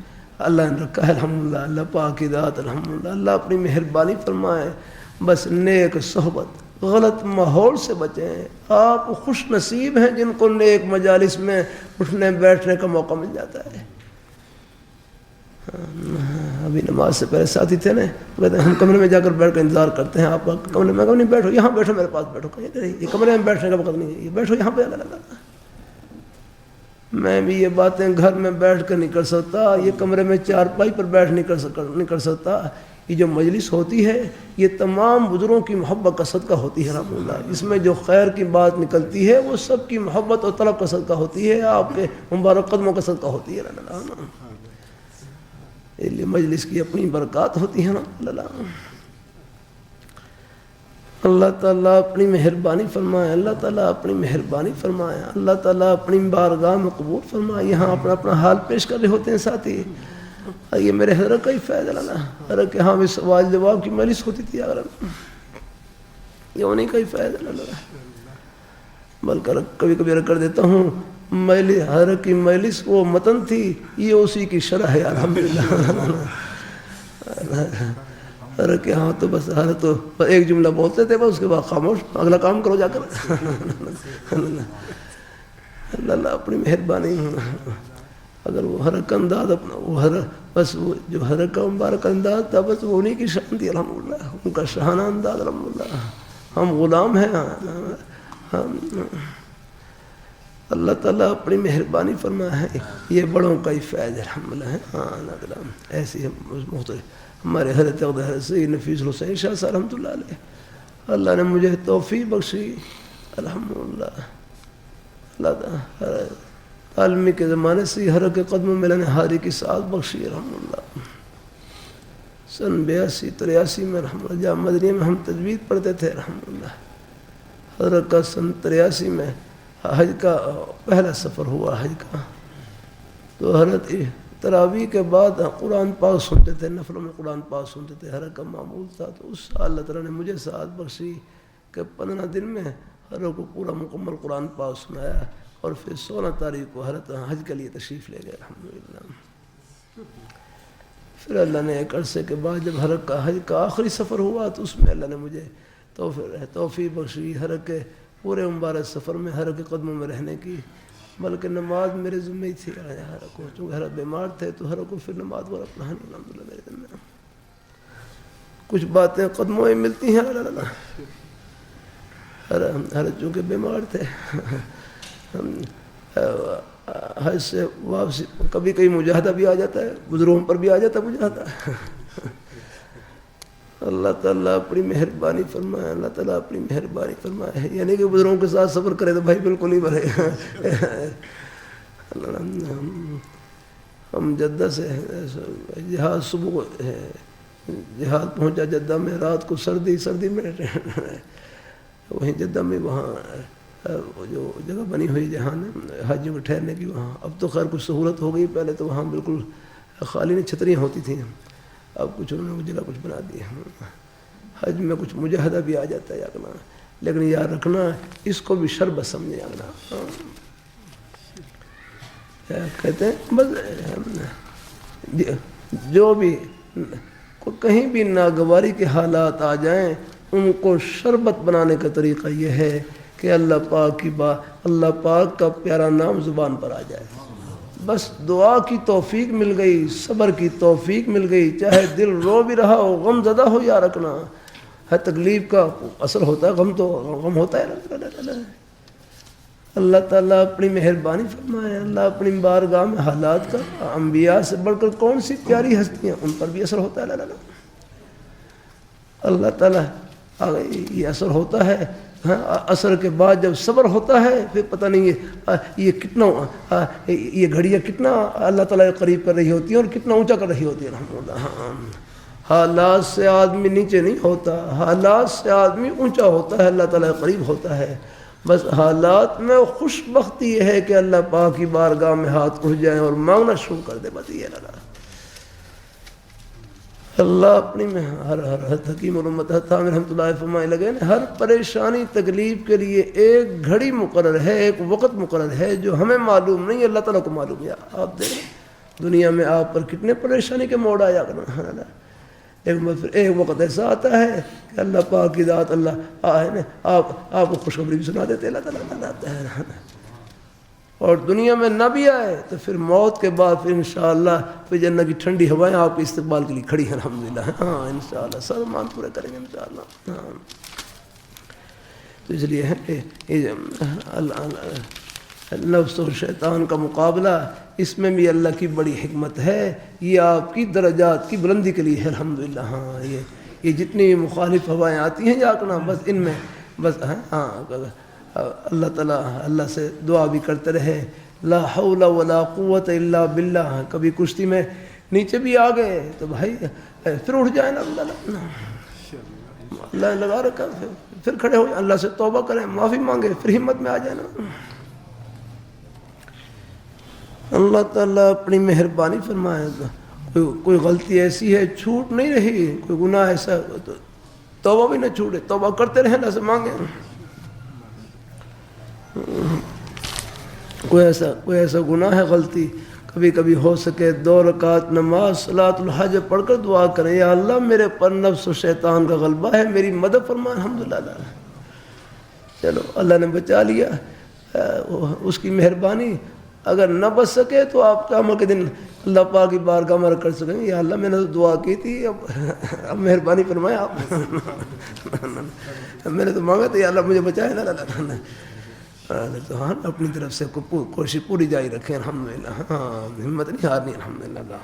اللہ نے رکھا ہے الحمدللہ. اللہ پاک کی ذات الحمدللہ. اللہ اپنی مہربانی فرمائے. بس نیک صحبت غلط ماحول سے بچیں. آپ خوش نصیب ہیں جن کو نیک مجالس میں اٹھنے بیٹھنے کا موقع مل جاتا ہے. ابھی نماز سے پہلے ساتھی تھے نا، کہتے ہیں ہم کمرے میں جا کر بیٹھ کر انتظار کرتے ہیں آپ کا کمرے میں. نہیں بیٹھو یہاں بیٹھو میرے پاس بیٹھو. یہ کمرے میں بیٹھنے کا وقت نہیں ہے، یہ بیٹھو یہاں پہ. میں بھی یہ باتیں گھر میں بیٹھ کر نہیں کر سکتا، یہ کمرے میں چارپائی پر بیٹھ نہیں کر سکتا، یہ جو مجلس ہوتی ہے یہ تمام بزرگوں کی محبت کا صدقہ ہوتی ہے رحمۃ اللہ. اس میں جو خیر کی بات نکلتی ہے وہ سب کی محبت اور طلب کا صدقہ ہوتی ہے, آپ کے مبارک قدموں کا صدقہ ہوتی ہے. اس لیے مجلس کی اپنی برکات ہوتی ہے نا. اللہ تعالیٰ اپنی مہربانی فرمائے, اللہ تعالیٰ اپنی مہربانی فرمائے, اللہ تعالیٰ اپنی بارگاہ میں قبول فرمائے. یہاں اپنا اپنا حال پیش کر رہے ہوتے ہیں ساتھی. یہ میرے حضرت کا ہی فیض ہے نا. حضرت کے ہاں بھی سوال جواب کی مجلس ہوتی تھی, یہ انہیں کا ہی فیض ہے نا. بلکہ کبھی کبھی کر دیتا ہوں مجلس, حضرت کی مجلس وہ متن تھی, یہ اسی کی شرح ہے الحمدللہ. حضرت کے ہاں تو بس حضرت تو ایک جملہ بولتے تھے, بس اس کے بعد خاموش, اگلا کام کرو جا کر. اللہ اپنی مہربانی. اگر وہ حضرت کا انداز اپنا وہ حضرت بس وہ جو حضرت کا مبارک انداز تھا بس وہ انہیں کی شان تھی الحمدللہ, ان کا شہانہ انداز الحمدللہ. ہم غلام ہیں. اللہ تعالیٰ اپنی مہربانی فرمایا ہے, یہ بڑوں کا ہی فیض ہے الحمدللہ. ایسی مختلف ہمارے حضرت سید نفیس حسین شاہ صاحب رحمۃ اللہ علیہ, اللہ نے مجھے توفیق بخشی الحمدللہ. اللہ عالمی کے زمانے سے حضرت کے قدموں میں نے حاضری کی سعادت بخشی الحمدللہ. سن 82-83 میں الحمدللہ جامع مدنیہ میں ہم تجوید پڑھتے تھے الحمدللہ. حضرت کا سن 83 میں حج کا پہلا سفر ہوا حج کا, تو حضرت تراویح کے بعد قرآن پاک سنتے تھے, نفلوں میں قرآن پاک سنتے تھے, حضرت کا معمول تھا. تو اس سال اللہ تعالیٰ نے مجھے سعادت بخشی کہ 15 دن میں حضرت کو پورا مکمل قرآن پاک سنایا, اور پھر 16 تاریخ کو حضرت حج کے لیے تشریف لے گئے الحمدللہ. پھر اللہ نے ایک عرصے کے بعد جب حضرت کا حج کا آخری سفر ہوا تو اس میں اللہ نے مجھے توفیق بخشی حضرت کے پورے مبارک سفر میں حضرت کے قدموں میں رہنے کی. بلکہ نماز میرے ذمہ ہی تھی حضرت کو, چونکہ حضرت بیمار تھے تو حضرت کو پھر نماز وغیرہ پڑھانی الحمدللہ میرے ذمہ. کچھ باتیں قدموں میں ملتی ہیں حضرت چونکہ بیمار تھے. حج سے واپسی کبھی کبھی مجاہدہ بھی آ جاتا ہے, بزرگوں پر بھی آ جاتا ہے مجاہدہ. اللہ تعالیٰ اپنی مہربانی فرمائے, اللہ تعالیٰ اپنی مہربانی فرمائے. یعنی کہ بزرگوں کے ساتھ سفر کرے تو بھائی بالکل ہی بھرے. ہم جدہ سے جہاد صبح جہاد پہنچا جدہ میں, رات کو سردی میں وہیں جدہ میں وہاں جو جگہ بنی ہوئی جہاں حاجیوں کو ٹھہرنے کی, وہاں اب تو خیر کچھ سہولت ہو گئی, پہلے تو وہاں بالکل خالی نہیں چھتریاں ہوتی تھیں, اب کچھ انہوں نے وہ جگہ کچھ بنا دی. حج میں کچھ مجاہدہ بھی آ جاتا ہے آگنا, لیکن یاد رکھنا اس کو بھی شربت سمجھے آگنا. کہتے ہیں بس جو بھی کہیں بھی ناگواری کے حالات آ جائیں ان کو شربت بنانے کا طریقہ یہ ہے کہ اللہ پاک کا پیارا نام زبان پر آ جائے. بس دعا کی توفیق مل گئی, صبر کی توفیق مل گئی, چاہے دل رو بھی رہا ہو, غم زدہ ہو, یا رکھنا ہے تکلیف کا اثر ہوتا ہے, غم ہوتا ہے. اللہ تعالیٰ اپنی مہربانی فرمائے, اللہ اپنی بارگاہ میں حالات کا انبیاء سے بڑھ کر کون سی پیاری ہستیاں, ان پر بھی اثر ہوتا ہے. اللہ تعالیٰ یہ اثر ہوتا ہے. اثر کے بعد جب صبر ہوتا ہے پھر پتہ نہیں یہ کتنا یہ گھڑیاں کتنا اللہ تعالیٰ کے قریب کر رہی ہوتی ہیں اور کتنا اونچا کر رہی ہوتی ہے. حالات سے آدمی نیچے نہیں ہوتا, حالات سے آدمی اونچا ہوتا ہے, اللہ تعالیٰ کے قریب ہوتا ہے. بس حالات میں خوش بختی یہ ہے کہ اللہ پاک کی بارگاہ میں ہاتھ اٹھ جائیں اور مانگنا شروع کر دے. بس یہ اللہ اپنی میں ہر حکیم علمت حامد رحمۃ اللہ فرمائے لگے نا, ہر پریشانی تکلیف کے لیے ایک گھڑی مقرر ہے, ایک وقت مقرر ہے جو ہمیں معلوم نہیں, اللہ تعالیٰ کو معلوم ہے. آپ دیکھیں دنیا میں آپ پر کتنے پریشانی کے موڑ آیا کرنا, ایک وقت ایسا آتا ہے کہ اللہ پاک کی ذات اللہ آپ کو خوشخبری بھی سنا دیتے اللہ تعالیٰ. اور دنیا میں نہ بھی آئے تو پھر موت کے بعد پھر انشاءاللہ پھر جنت کی ٹھنڈی ہوائیں آپ کے استقبال کے لیے کھڑی ہیں الحمدللہ. ہاں انشاءاللہ سب مان پورے کریں گے انشاءاللہ. ہاں تو اس لیے ہے کہ نفس و شیطان کا مقابلہ، اس میں بھی اللہ کی بڑی حکمت ہے، یہ آپ کی درجات کی بلندی کے لیے ہے الحمدللہ۔ ہاں یہ جتنی مخالف ہوائیں آتی ہیں یا کرنا، بس ان میں بس ہاں اللہ تعالیٰ اللہ سے دعا بھی کرتے رہے، لا حول ولا قوت الا باللہ۔ کبھی کشتی میں نیچے بھی آ گئے تو بھائی پھر اٹھ جائیں نا، اللہ لگا رکھا، پھر کھڑے ہو جائیں، اللہ سے توبہ کریں، معافی مانگے، پھر ہمت میں آ جائیں نا۔ اللہ تعالیٰ اپنی مہربانی فرمائے گا، کوئی غلطی ایسی ہے چھوٹ نہیں رہی، کوئی گناہ ایسا تو توبہ بھی نہ چھوٹے، توبہ کرتے رہیں، اللہ سے مانگیں۔ کوئی ایسا گناہ ہے غلطی، کبھی کبھی ہو سکے 2 رکعت نماز صلاۃ الحج پڑھ کر دعا کریں، یا اللہ میرے پر نفس و شیطان کا غلبہ ہے، میری مدد فرما الحمدللہ۔ چلو اللہ نے بچا لیا، اس کی مہربانی۔ اگر نہ بچ سکے تو آپ قیامت کے دن اللہ پاک کی بارگاہ میں کر سکیں گے، یا اللہ میں نے تو دعا کی تھی، اب مہربانی فرمائے آپ، میں نے تو مانگا تھا یا اللہ مجھے بچائے نا۔ تو ہاں اپنی طرف سے کوشش پوری جاری رکھیں الحمدللہ، ہاں ہمت نہیں ہارنی الحمدللہ۔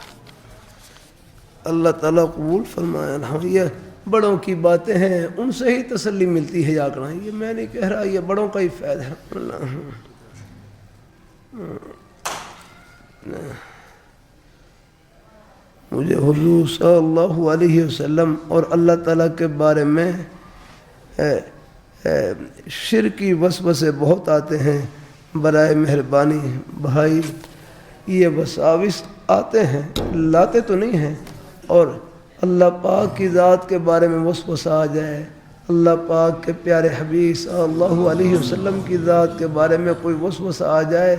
اللہ تعالیٰ قبول فرمائے الحمدللہ۔ یہ بڑوں کی باتیں ہیں، ان سے ہی تسلی ملتی ہے، یا کرنا یہ میں نہیں کہہ رہا، یہ بڑوں کا ہی فیض ہے الحمدللہ۔ مجھے حضور صلی اللہ علیہ وسلم اور اللہ تعالیٰ کے بارے میں شرکی وسوسے بہت آتے ہیں، برائے مہربانی بھائی یہ وساوس آتے ہیں، لاتے تو نہیں ہیں، اور اللہ پاک کی ذات کے بارے میں وسوسہ آ جائے، اللہ پاک کے پیارے حبیب صلی اللہ علیہ وسلم کی ذات کے بارے میں کوئی وسوسہ آ جائے،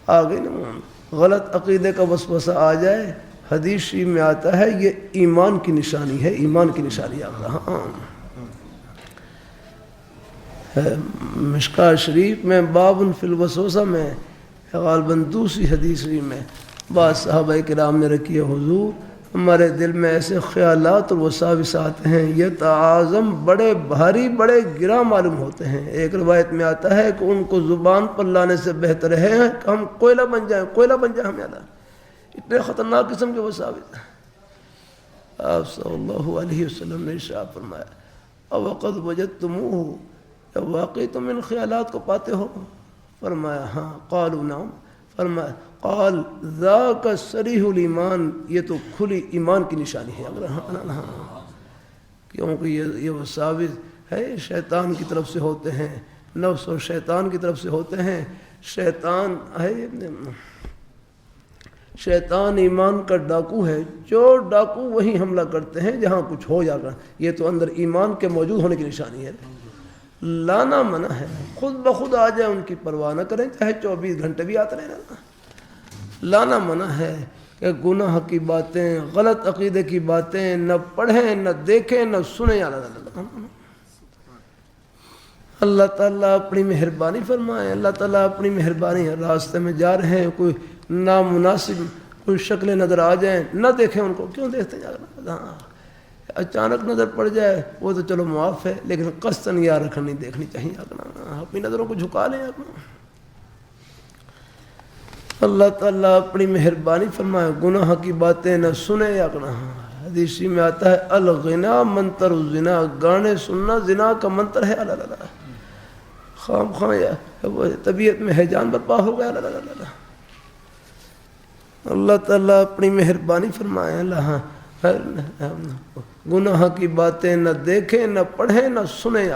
آگے غلط عقیدے کا وسوسہ آ جائے، حدیث شریف میں آتا ہے یہ ایمان کی نشانی ہے، ایمان کی نشانی آتا ہے۔ ہاں مشکاہ شریف میں باب فی الوسوسہ میں غالباً دوسری حدیث شریف میں بعض صحابہ کرام نے رکھی ہے، حضور ہمارے دل میں ایسے خیالات اور وساوس آتے ہیں، یہ تعاظم بڑے بھاری بڑے گراں معلوم ہوتے ہیں۔ ایک روایت میں آتا ہے کہ ان کو زبان پر لانے سے بہتر ہے کہ ہم کوئلہ بن جائیں، کوئلہ بن جائیں ہم، اللہ اتنے خطرناک قسم کے وساوس۔ آپ صلی اللہ علیہ وسلم نے ارشاد فرمایا اوقد وجدتموہ، کیا واقعی تم ان خیالات کو پاتے ہو؟ فرمایا ہاں، قالوا نعم، فرمایا قال ذاک صریح الایمان، یہ تو کھلی ایمان کی نشانی ہے۔ اگر ہاں کیونکہ یہ وساوس ہے شیطان کی طرف سے ہوتے ہیں، نفس اور شیطان کی طرف سے ہوتے ہیں۔ شیطان ایمان کا ڈاکو ہے، جو ڈاکو وہیں حملہ کرتے ہیں جہاں کچھ ہو جا کر، یہ تو اندر ایمان کے موجود ہونے کی نشانی ہے۔ لانا منع ہے، خود بخود آ جائے ان کی پرواہ نہ کریں، چاہے 24 گھنٹے بھی آتے رہنا۔ لانا منع ہے کہ گناہ کی باتیں، غلط عقیدے کی باتیں نہ پڑھیں، نہ دیکھیں، نہ سنیں۔ اللہ تعالیٰ اپنی مہربانی فرمائے، اللہ تعالیٰ اپنی مہربانی ہے۔ راستے میں جا رہے ہیں، کوئی نامناسب کوئی شکلیں نظر آ جائیں، نہ دیکھیں ان کو، کیوں دیکھتے ہیں؟ ہاں اچانک نظر پڑ جائے وہ تو چلو معاف ہے، لیکن قصداً یا رکھن نہیں دیکھنی چاہیے، اپنی نظروں کو جھکا لیں۔ اللہ تعالیٰ اپنی مہربانی فرمائے، گناہ کی باتیں نہ سنے یا حدیث میں آتا ہے الغنا منتر الزنا، گانے سننا زنا کا منتر ہے۔ اللہ خام طبیعت میں ہیجان برپا ہو گیا۔ اللہ تعالیٰ اپنی مہربانی فرمائے، اللہ گناہ کی باتیں نہ دیکھیں، نہ پڑھیں، نہ سنیں،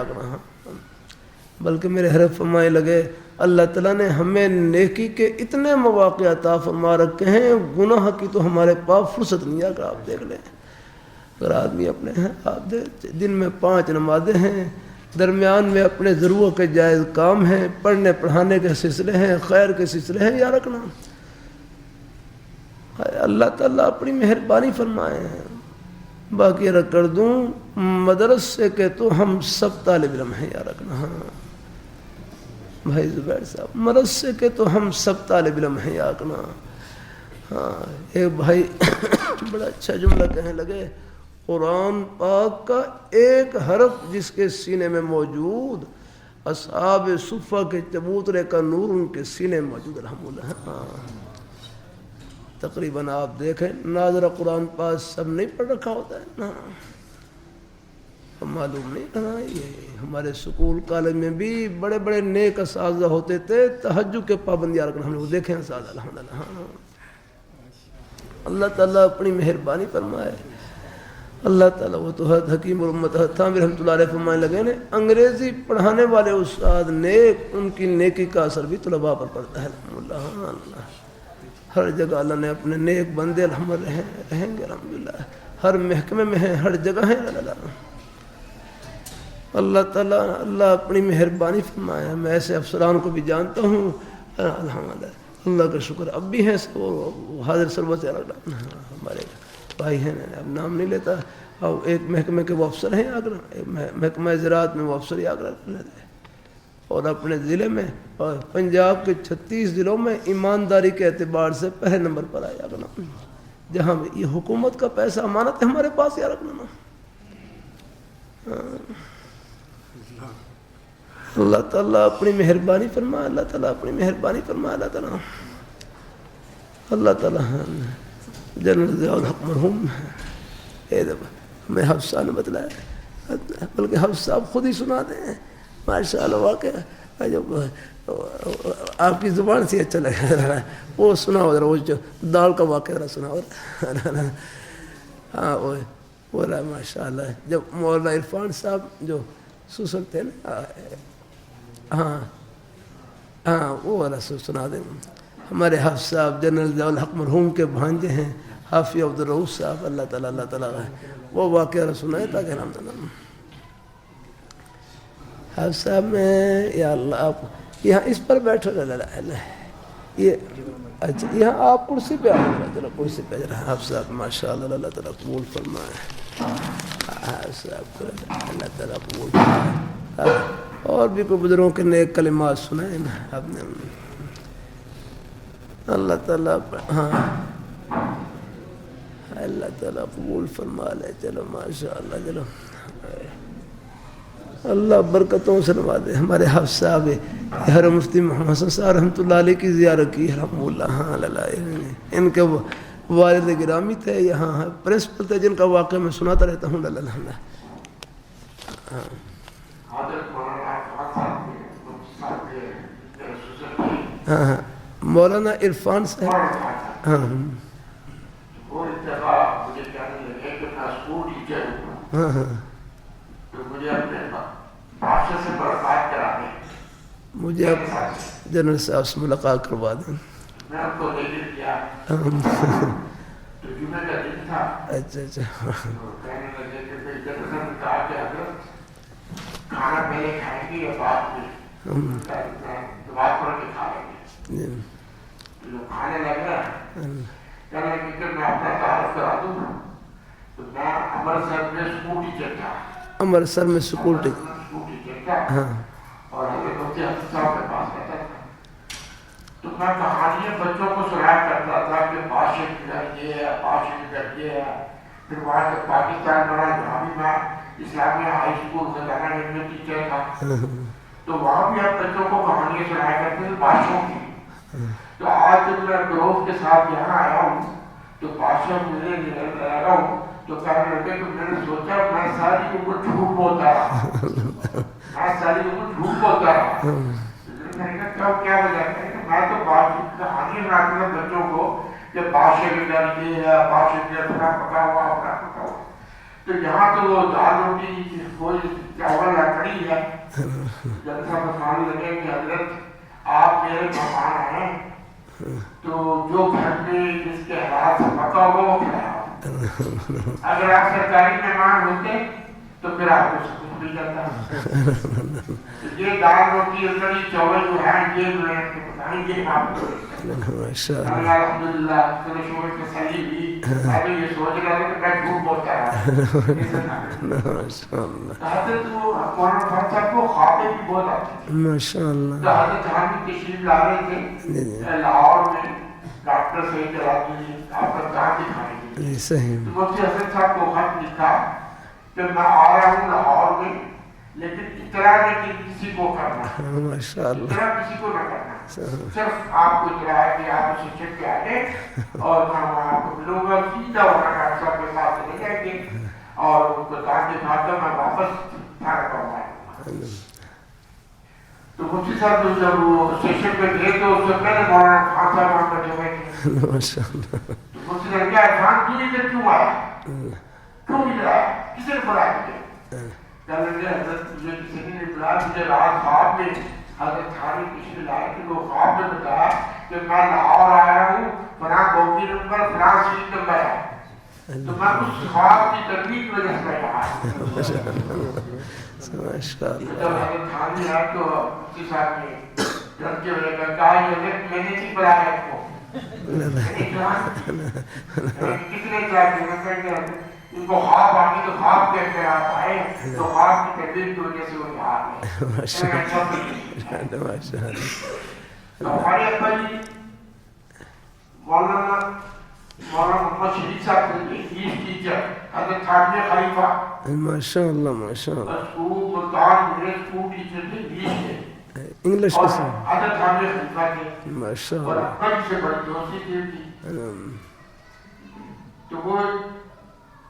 بلکہ میرے حضرت فرمائے لگے اللہ تعالیٰ نے ہمیں نیکی کے اتنے مواقع عطا فرما رکھے ہیں، گناہ کی تو ہمارے پاس فرصت نہیں ہے۔ اگر آپ دیکھ لیں، اگر آدمی اپنے ہیں، آپ دن میں 5 نمازیں ہیں، درمیان میں اپنے ضرورت کے جائز کام ہیں، پڑھنے پڑھانے کے سلسلے ہیں، خیر کے سلسلے ہیں، یا رکھنا اللہ تعالیٰ اپنی مہربانی فرمائے ہیں۔ باقی رکھ کر دوں مدرسے کے تو ہم سب طالب علم ہیں، یا رکھنا بھائی زبیر صاحب، مدرسے کے تو ہم سب طالب علم ہیں، یا رکھنا۔ ہاں ایک بھائی بڑا اچھا جملہ کہنے لگے، قرآن پاک کا ایک حرف جس کے سینے میں موجود اصحاب صفہ کے چبوترے کا نور ان کے سینے موجود رحم اللہ. تقریباً آپ دیکھیں ناظرہ قرآن پاک سب نہیں پڑھ رکھا ہوتا ہے نا, معلوم نہیں رہا. یہ ہمارے سکول کالج میں بھی بڑے بڑے نیک اساتذہ ہوتے تھے, تہجد کے پابندیاں رکھنا ہم نے وہ دیکھے ہیں اساتذہ الحمدللہ. اللہ تعالیٰ اپنی مہربانی فرمائے. اللہ تعالیٰ وہ تو حکیم الامت تھانوی رحمۃ اللہ علیہ فرمانے لگے نے, انگریزی پڑھانے والے استاد نیک, ان کی نیکی کا اثر بھی طلباء پر پڑتا ہے الحمدللہ. اللہ ہر جگہ اللہ نے اپنے نیک بندے الحمدللہ رہیں گے الحمدللہ, ہر محکمے میں ہیں, ہر جگہ ہیں. اللہ تعالیٰ اللہ اپنی مہربانی فرمایا. میں ایسے افسران کو بھی جانتا ہوں الحمدللہ, اللہ کا شکر. اب بھی ہیں حاضر سربت ہمارے بھائی ہیں, اب نام نہیں لیتا. اور ایک محکمے کے وہ افسر ہیں آگرہ, محکمہ زراعت میں وہ افسر ہی آگرہ رہتے ہیں, اور اپنے ضلع میں اور پنجاب کے 36 ضلعوں میں ایمانداری کے اعتبار سے پہلے نمبر پر آیا کرنا. جہاں یہ حکومت کا پیسہ امانت ہے ہمارے پاس یا رکھنا. اللہ تعالیٰ اپنی مہربانی فرمائے. اللہ تعالیٰ اپنی مہربانی فرمائے. اللہ تعالیٰ اللہ تعالیٰ جنرل ضیاء الحق مرحوم ہمیں حفظ صاحب نے بتلایا, بلکہ حفظ صاحب خود ہی سنا دیں ماشاء اللہ. واقعہ جو آپ کی زبان سے اچھا لگا رہا ہے وہ سنا ہو رہا, وہ جو دال کا واقعہ ذرا سنا ہو رہا. ہاں وہ بول رہا ہے ماشاء اللہ. جب مولانا عرفان صاحب جو سسر تھے نا, ہاں ہاں وہ والا سنا دیں. ہمارے حافظ صاحب جنرل ضیاء الحق مرحوم کے بھانجے ہیں حافظ عبدالرؤوف صاحب, اللہ تعالیٰ وہ واقعہ سنائے تاکہ الحمدللہ. حافظ صاحب میں یا اللہ آپ یہاں اس پر بیٹھو, یہ اچھا یہاں آپ کرسی پہ آؤ, چلو کرسی پہ جا. حافظ صاحب ماشاء اللہ اللہ تعالیٰ قبول فرمائے. حافظ صاحب اللہ تعالیٰ قبول فرمائے. اور بھی کوئی بزرگوں کے نیک کلمات سنائے نا آپ نے, اللہ تعالیٰ ہاں اللہ تعالیٰ قبول فرما لے. چلو ماشاء اللہ, چلو اللہ برکتوں سے نوازے. ہمارے حافظ صاحب ہر مفتی محمد حسن صاحب رحمۃ اللہ علیہ کی زیارت کی رحمۃ اللہ. ہاں اللہ ان کے والد گرامی تھے, یہاں پرنسپل تھے جن کا واقعہ میں سناتا رہتا ہوں. اللہ ہاں ہاں مولانا عرفان صاحب. ہاں ہاں ہاں مجھے اب جنرل صاحب سے ملاقات کروا دیں. اچھا اچھا کھانا پہلے کھائیں گے یا بعد میں بات کر کے کھا لیں گے. کھانے لگ رہا ہے کہنے لگے کہ میں اپنا تعارف کرا دوں. تو میں امرتسر میں اسکول ٹیچر تھا. امرتسر میں اسکول ٹیچر تھا اور حضرت مفتی حسن صاحب کے پاس رہتا تھا. تو میں کہانیاں بچوں کو سنایا کرتا تھا کہ بادشاہ کی گھر یہ ہے, بادشاہ کی گھر یہ ہے. پھر وہاں سے پاکستان بنا, جہاں بھی میں اسلامیہ ہائی اسکول خزانہ گنج میں ٹیچر تھا, تو وہاں بھی آپ بچوں کو کہانیاں سنایا کرتے تھے بادشاہوں کی. تو آج جب میں گروہ کے ساتھ یہاں آیا ہوں تو بادشاہ مجھے لگا ہوں تو کہنے لگے کہ میں نے سوچا میں ساری عمر جھوٹ بولتا رہا, میں ساری عمر جھوٹ بولتا رہا. میں نے کہا کیا وجہ ہے کہ میں تو کہانی سناتا تھا بچوں کو کہ بادشاہ کے گھر یہ ہے, بادشاہ کے گھر اپنا پکا ہوا اپنا پکا ہوا. تو یہاں تو وہ دال روٹی کوئی چاول کڑی ہے. جلسہ بتانے لگے کہ حضرت آپ میرے مہمان ہیں تو جو گھر میں جس کے حالات سے پکا ہوگا وہ کھلایا. اگر آپ سرکاری مہمان ہوتے تو پھر آپ کو سکون بھی کرتا. یہ دال روٹی اور کڑی چاول جو ہے یہ میں بتائیں گے آپ کو. الحمدللہ چلو شوہر کے صحیح بھی ابھی یہ سوچ رہا تھا کہ میں جھوٹ بولتا رہا. حضرت وہ مولانا خان صاحب کو خوابیں بھی بہت آتی تھی. ماشاء اللہ. تو حضرت جہاں بھی تشریف لا رہے تھے لاہور میں ڈاکٹر صحیح کراتے ہیں آپ کا کام دکھائیں گے. تو مفتی حسن صاحب کو خط لکھا کہ میں آ رہا ہوں لاہور میں, لیکن اطلاع نہیں کسی کو کرنا، ماشاء اللہ اطلاع کسی کو نہ کرنا، صرف آپ کو اطلاع ہے کہ آپ اسے چیک کے آگے اور آپ کو ملوں گا سیدھا ہونا ڈاکٹر صاحب کے پاس چلے جائیں گے اور ان کو تاکہ کھاتا میں واپس تھانے پہنچاؤں گا۔ تو مفتی صاحب جو جب وہ اسٹیشن پہ گئے تو اس سے پہلے مولانا خان صاحب ہم بیٹھے ہوئے تھے، ماشاء اللہ تو مفتی صاحب کیا خان تو ادھر کیوں آیا، کیوں ادھر آیا، کسی نے بلایا تجھے؟ کہنے لگے حضرت مجھے کسی نے بلایا، مجھے رات خواب میں حضرت خان کسی نے لایا کہ وہ خواب میں بتایا کہ میں لاہور آیا ہوں فلاں بوگی نمبر فلاں سیٹ نمبر ہے، تو میں اس خواب کی تکلیف وجہ سے بیٹھا ہوں۔ ماشاء اللہ جب حضرت خان نے آیا تو مفتی صاحب نے ڈر کے وجہ کا کہا یہ حضرت میں نے نہیں بلایا آپ کو، کس نے کیا کہ میں کہہ گیا ان کو خواب آگی تو خواب کہہ کر آپ آئے تو خواب کی تکلیف کی وجہ سے وہ یہاں آئے۔ ماشاء اللہ ہمارے ابا جی مولانا محمد شریف صاحب تھے انگلش ٹیچر، حضرت خاتمہ خلیفہ ماشاء اللہ ماشاء اللہ اسکول ملتان میں اسکول ٹیچر تھے انگلش کے، انگلش اور کے حضرت خاتمہ خلیفہ تھے ماشاء اور اللہ ابا جی سے بڑی دوستی تھی ان کی۔ تو وہ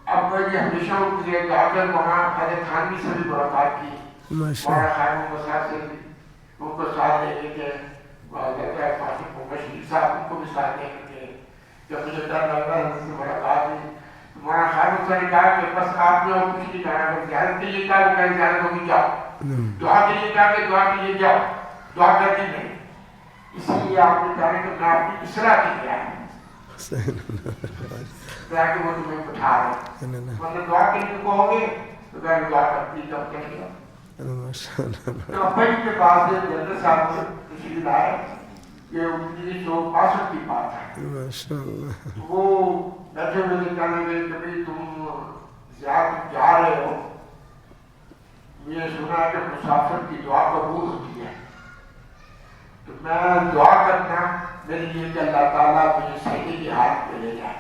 ابا جی ہمیشہ ان کے جا کر وہاں حضرت خانوی سے بھی ملاقات کی، ماشاء مولانا اللہ خان کو ساتھ سے بھی ان کو ساتھ لے کے گئے، حضرت خاتم محمد شریف صاحب ان کو بھی ساتھ لے کے گئے۔ جب مجھے ڈر لگ رہا ہے سے ملاقات ہوئی تو مولانا خان صاحب نے کہا کہ بس آپ نے اور کچھ نہیں کہنا، اگر زیارت کے لیے کہا وہ کہیں زیارت ہوگی جاؤ، دعا کے لیے کہا کہ دعا کے لیے جاؤ، دعا کرنی نہیں، اس لیے آپ نے کہا کہ میں آپ کی اصلاح کے لیے آیا ہوں، تاکہ وہ تمہیں بٹھا رہے مطلب دعا کے لیے کہو گے تو کہیں دعا کرتی تب کہہ گیا۔ ماشاء اللہ تو ابا جی کے پاس جنرل صاحب نے تشریف لائے، یہ 1962 کی بات ہے، ماشاء اللہ وہ بیٹھے ہوئے تھے، کہنے لگے کہ بھائی تم زیارت جا رہے ہو، میں نے سنا ہے کہ مسافر کی دعا قبول ہوتی ہے، تو میں دعا کرنا میرے لیے کہ اللہ تعالیٰ مجھے صحیح کی حالت میں لے جائے۔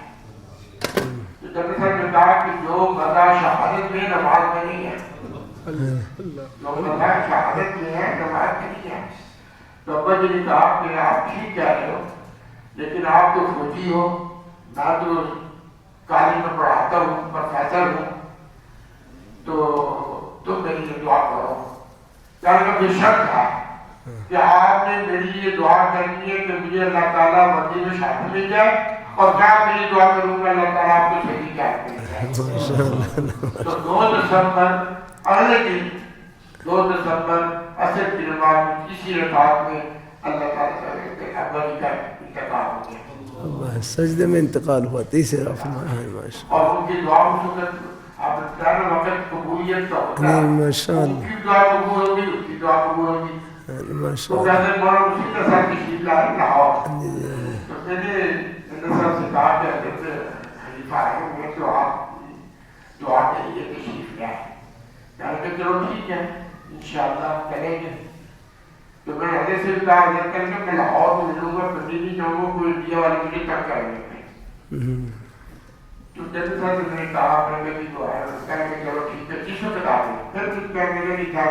تو جنرل صاحب نے کہا کہ جو غزہ شہادت میں نماز میں نہیں ہے، جو غزہ شہادت میں ہے نماز میں نہیں ہے، تو ابا جی نے کہا کہ آپ ٹھیک کہہ رہے ہو، لیکن آپ تو فوجی ہو، میں تو کالج میں پڑھاتا ہوں، پروفیسر ہوں، تو تم میری لیے دعا کرو۔ کہنے کا بے شک تھا کہ آپ نے میری لیے دعا کرنی ہے کہ مجھے اللہ تعالیٰ وردی میں شامل مل جائے، اور میں میری دعا کروں گا اللہ تعالیٰ آپ کو صحیح کیا مل جائے۔ تو 2 دسمبر اگلے دن 2 دسمبر عصر کی نماز میں اسی رکعت میں اللہ تعالیٰ سے ابا جی کا انتقال ہو گیا، سجدے میں انتقال ہوا، تیسرا فرمایا ہے ماشاء اور ان کی دعا کو آپ نے وقت قبولیت کا ہوتا ہے، اللہ ماشاء ان اللہ کی دعا قبول ہوگی اس کی دعا قبول ہوگی۔ ماشاء تو اللہ کہتے ہیں مولانا اسی کا ساتھ تشریف لائے لاہور، تو میں نے جنرل صاحب سے کہا کہ حضرت خلیفہ آئے ہوئے تو آپ دعا کے لیے تشریف لائے، کہنے کہ چلو ٹھیک ہے انشاءاللہ کریں گے۔ تو میں نے حضرت سے کہا حضرت کہنے کہ میں لاہور میں ملوں گا، کبھی نہیں جاؤں گا، کوئی انڈیا والے مجھے تک کریں گے۔ تو جنرل صاحب سے میں نے کہا میں نے جو ہے کہنے کہ چلو ٹھیک ہے جس وقت آ گئے، پھر کچھ کہنے لگے نہیں تھا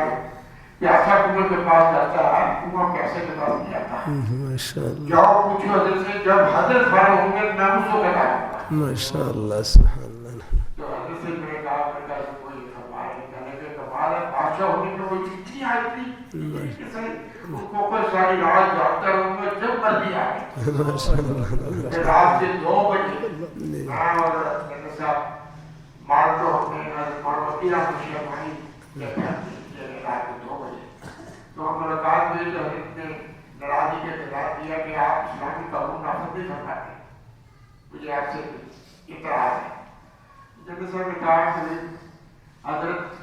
کہ ایسا کنویں کے پاس جاتا ہے کنواں کیسے کے پاس نہیں جاتا، ماشاء اللہ جاؤ پوچھو حضرت سے، جب حضرت فارغ ہوں گے میں اس کو بتاؤں گا۔ ماشاء اللہ سبحان اللہ تو حضرت سے میں نے کہا کوئی فرمائے کہنے کے کمال ہے، بادشاہ ہونے میں کوئی چیز نہیں آئی تھی کہ صحیح ان کو کوئی ساری رات جاگتا رہوں گا جب مرضی آئے۔ رات کے 2 بجے میں اور جنرل صاحب مالٹو اپنے وکیل مشرف وہیں رات کے 2 بجے تو ہم ملاقات ہوئی تو حضرت نے ناراضی کے خلاف دیا کہ آپ اسلامی قانون نافذ نہیں کر پاتے، مجھے آپ سے اعتراض ہے۔ جنرل صاحب نے کہا کہ حضرت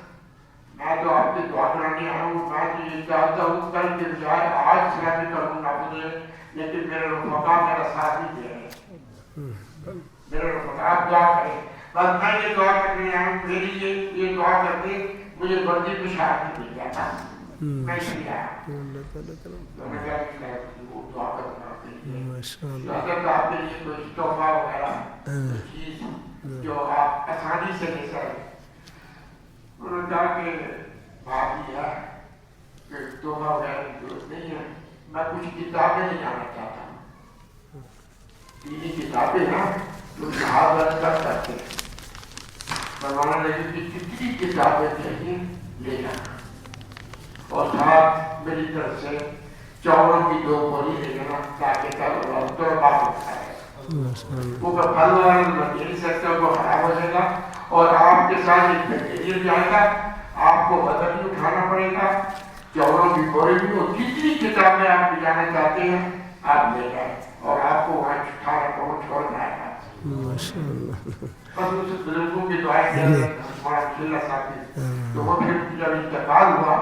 میں تو آپ کی دعا کرانے آیا ہوں، میں تو یہ چاہتا ہوں کل کے بجائے آج اسلامی قانون نافذ ہے، لیکن میرے رفقا میرا ساتھ نہیں دے رہے، میرے رفقا آپ دعا کریں، بس میں یہ دعا کرنے آیا ہوں، میری یہ دعا کرنے مجھے وردی میں شہادت مل جاتا، میں اس لیے آیا تو میں کہا کہ وہ دعا کرنا ماشاء اللہ اگر آپ کے لیے کوئی تحفہ وغیرہ چیز جو آپ آسانی سے لے سکیں۔ انہوں نے کہا کہ بات دیا کہ تحفہ وغیرہ کی ضرورت نہیں ہے، میں کچھ کتابیں نہیں جانا چاہتا ہوں، دینی کتابیں نا جو جہاز والے تک کرتے ہیں، فرمانے لگے کہ کتنی کتابیں چاہیے لے جانا، اور ساتھ میری طرف سے چاولوں کی 2 بوری لے جانا تاکہ تو بات ہوتا ہے وہ پھل والا میں دے نہیں سکتا، وہ خراب ہو جائے گا اور آپ کے ساتھ ایک بیکٹیریا بھی آئے گا، آپ کو بدن بھی اٹھانا پڑے گا، چاولوں کی بوری بھی، اور جتنی کتابیں آپ لے جانا چاہتے ہیں آپ لے جائیں، اور آپ کو وہاں 18 کروڑ چھوڑنا ہے بس اس بزرگوں کی دعائیں تو وہ پھر جب انتقال ہوا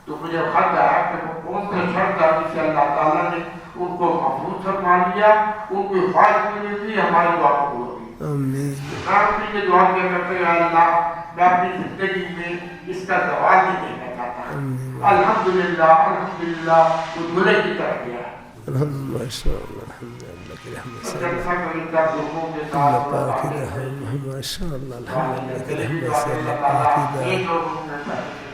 تو مجھے خط آیا کہ وہ کون سا شرط تھا جس سے اللہ تعالیٰ نے ان کو محفوظ فرما لیا، ان کو حفاظت ملی تھی، ہماری دعا قبول ہوگی۔ میں اپنی یہ دعا کیا کرتے ہیں اللہ میں اپنی زندگی میں اس کا زوال نہیں دینا چاہتا، الحمدللہ الحمدللہ وہ دھلے کی طرف گیا ہے۔ ماشاء اللہ اللہ کی رحمت سے ماشاء اللہ الحمدللہ کی رحمت سے اللہ پاک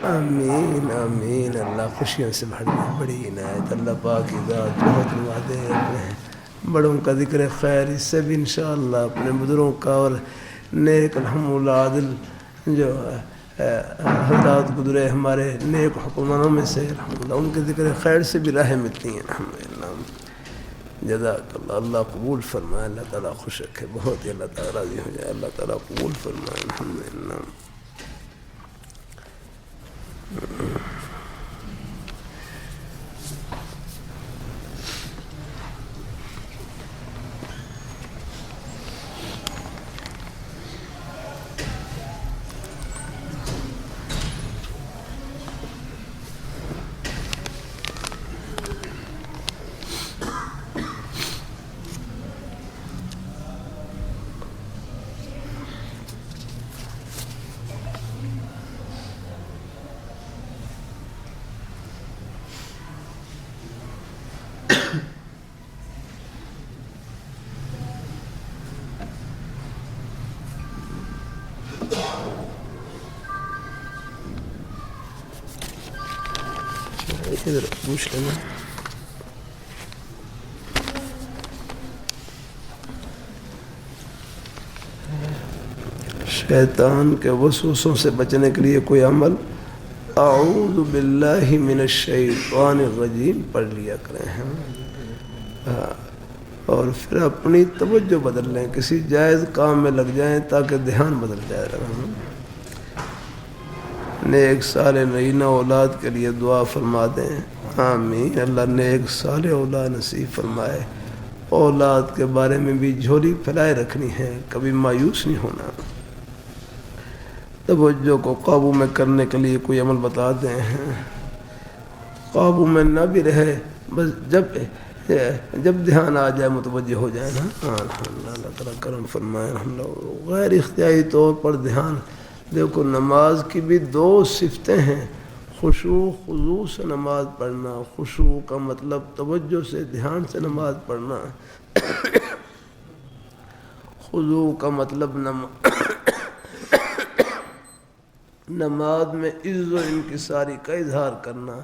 آمین آمین۔ اللہ خوشیوں سے بھر دے، بڑی عنایت اللہ پاک کی ذات، بہت وعدے اپنے بڑوں کا ذکر خیر، اس سے بھی انشاءاللہ اپنے بزرگوں کا اور نیک الحمدللہ عادل جو حضرات گزرے ہمارے نیک حکمرانوں میں سے الحمدللہ، ان کے ذکر خیر سے بھی راہیں ملتی ہیں الحمدللہ۔ جزاک اللہ، اللہ قبول فرمائے، اللہ تعالیٰ خوش رکھے، بہت ہی اللہ تعالیٰ راضی ہو جائے، اللہ تعالیٰ قبول فرمائے الحمدللہ۔ ادھر پوچھ لینا۔ شیطان کے وسوسوں سے بچنے کے لیے کوئی عمل اعوذ باللہ من الشیطان الرجیم پڑھ لیا کریں اور پھر اپنی توجہ بدل لیں، کسی جائز کام میں لگ جائیں تاکہ دھیان بدل جائے۔ نیک صالح نگینہ اولاد کے لیے دعا فرما دیں، آمین۔ اللہ نیک صالح اولاد نصیب فرمائے، اولاد کے بارے میں بھی جھولی پھیلائے رکھنی ہے، کبھی مایوس نہیں ہونا۔ توجہ کو قابو میں کرنے کے لیے کوئی عمل بتا دیں، قابو میں نہ بھی رہے، بس جب دھیان آ جائے متوجہ ہو جائے نا، الحمدللہ اللہ تعالیٰ کرم فرمائے الحمدللہ۔ غیر اختیاری طور پر دھیان، دیکھو نماز کی بھی 2 صفتیں ہیں، خشوع خضوع سے نماز پڑھنا، خشوع کا مطلب توجہ سے دھیان سے نماز پڑھنا، خضوع کا مطلب نماز میں عز و انکساری کا اظہار کرنا۔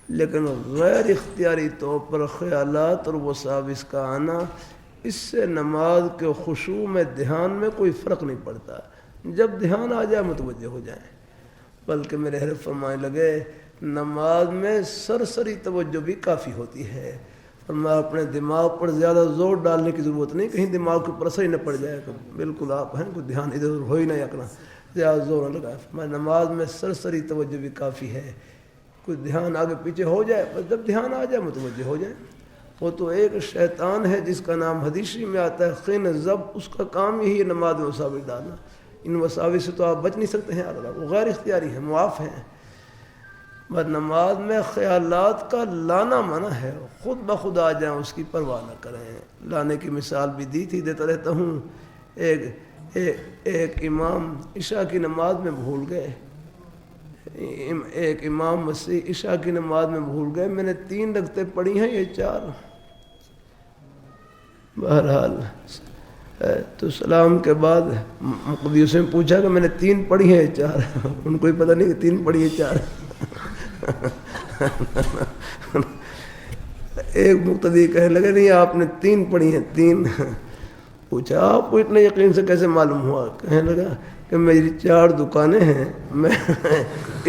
لیکن غیر اختیاری طور پر خیالات اور وساوس کا آنا، اس سے نماز کے خشوع میں دھیان میں کوئی فرق نہیں پڑتا، جب دھیان آ جائے متوجہ ہو جائیں۔ بلکہ میرے حضرت فرمانے لگے نماز میں سرسری توجہ بھی کافی ہوتی ہے، فرمایا اپنے دماغ پر زیادہ زور ڈالنے کی ضرورت نہیں، کہیں دماغ کے اوپر اثر ہی نہ پڑ جائے کہ بالکل آپ ہیں کوئی دھیان ادھر ادھر ہو ہی نہ یکنا، زیادہ زور نہ لگائے۔ فرمایا نماز میں سرسری توجہ بھی کافی ہے، کوئی دھیان آگے پیچھے ہو جائے، بس جب دھیان آ جائے متوجہ ہو جائے۔ وہ تو ایک شیطان ہے جس کا نام حدیثی میں آتا ہے خن زب، اس کا کام یہی ہے نماز میں وساوس ڈالنا، ان وساوس سے تو آپ بچ نہیں سکتے ہیں، وہ غیر اختیاری ہیں، معاف ہیں۔ بس نماز میں خیالات کا لانا منع ہے، خود بخود آ جائیں اس کی پرواہ نہ کریں۔ لانے کی مثال بھی دی تھی، دیتا رہتا ہوں۔ ایک امام عشاء کی نماز میں بھول گئے، ایک امام مسیح عشاء کی نماز میں بھول گئے، میں نے 3 رکعتیں پڑھی ہیں، یہ 4۔ بہرحال تو سلام کے بعد مقدیوں سے پوچھا کہ میں نے 3 پڑھی ہیں 4، ان کو ہی پتہ نہیں کہ 3 پڑھی ہیں 4۔ ایک مقتدی کہنے لگے نہیں آپ نے 3 پڑھی ہیں 3. پوچھا آپ کو اتنے یقین سے کیسے معلوم ہوا؟ کہنے لگا کہ میری 4 دکانیں ہیں، میں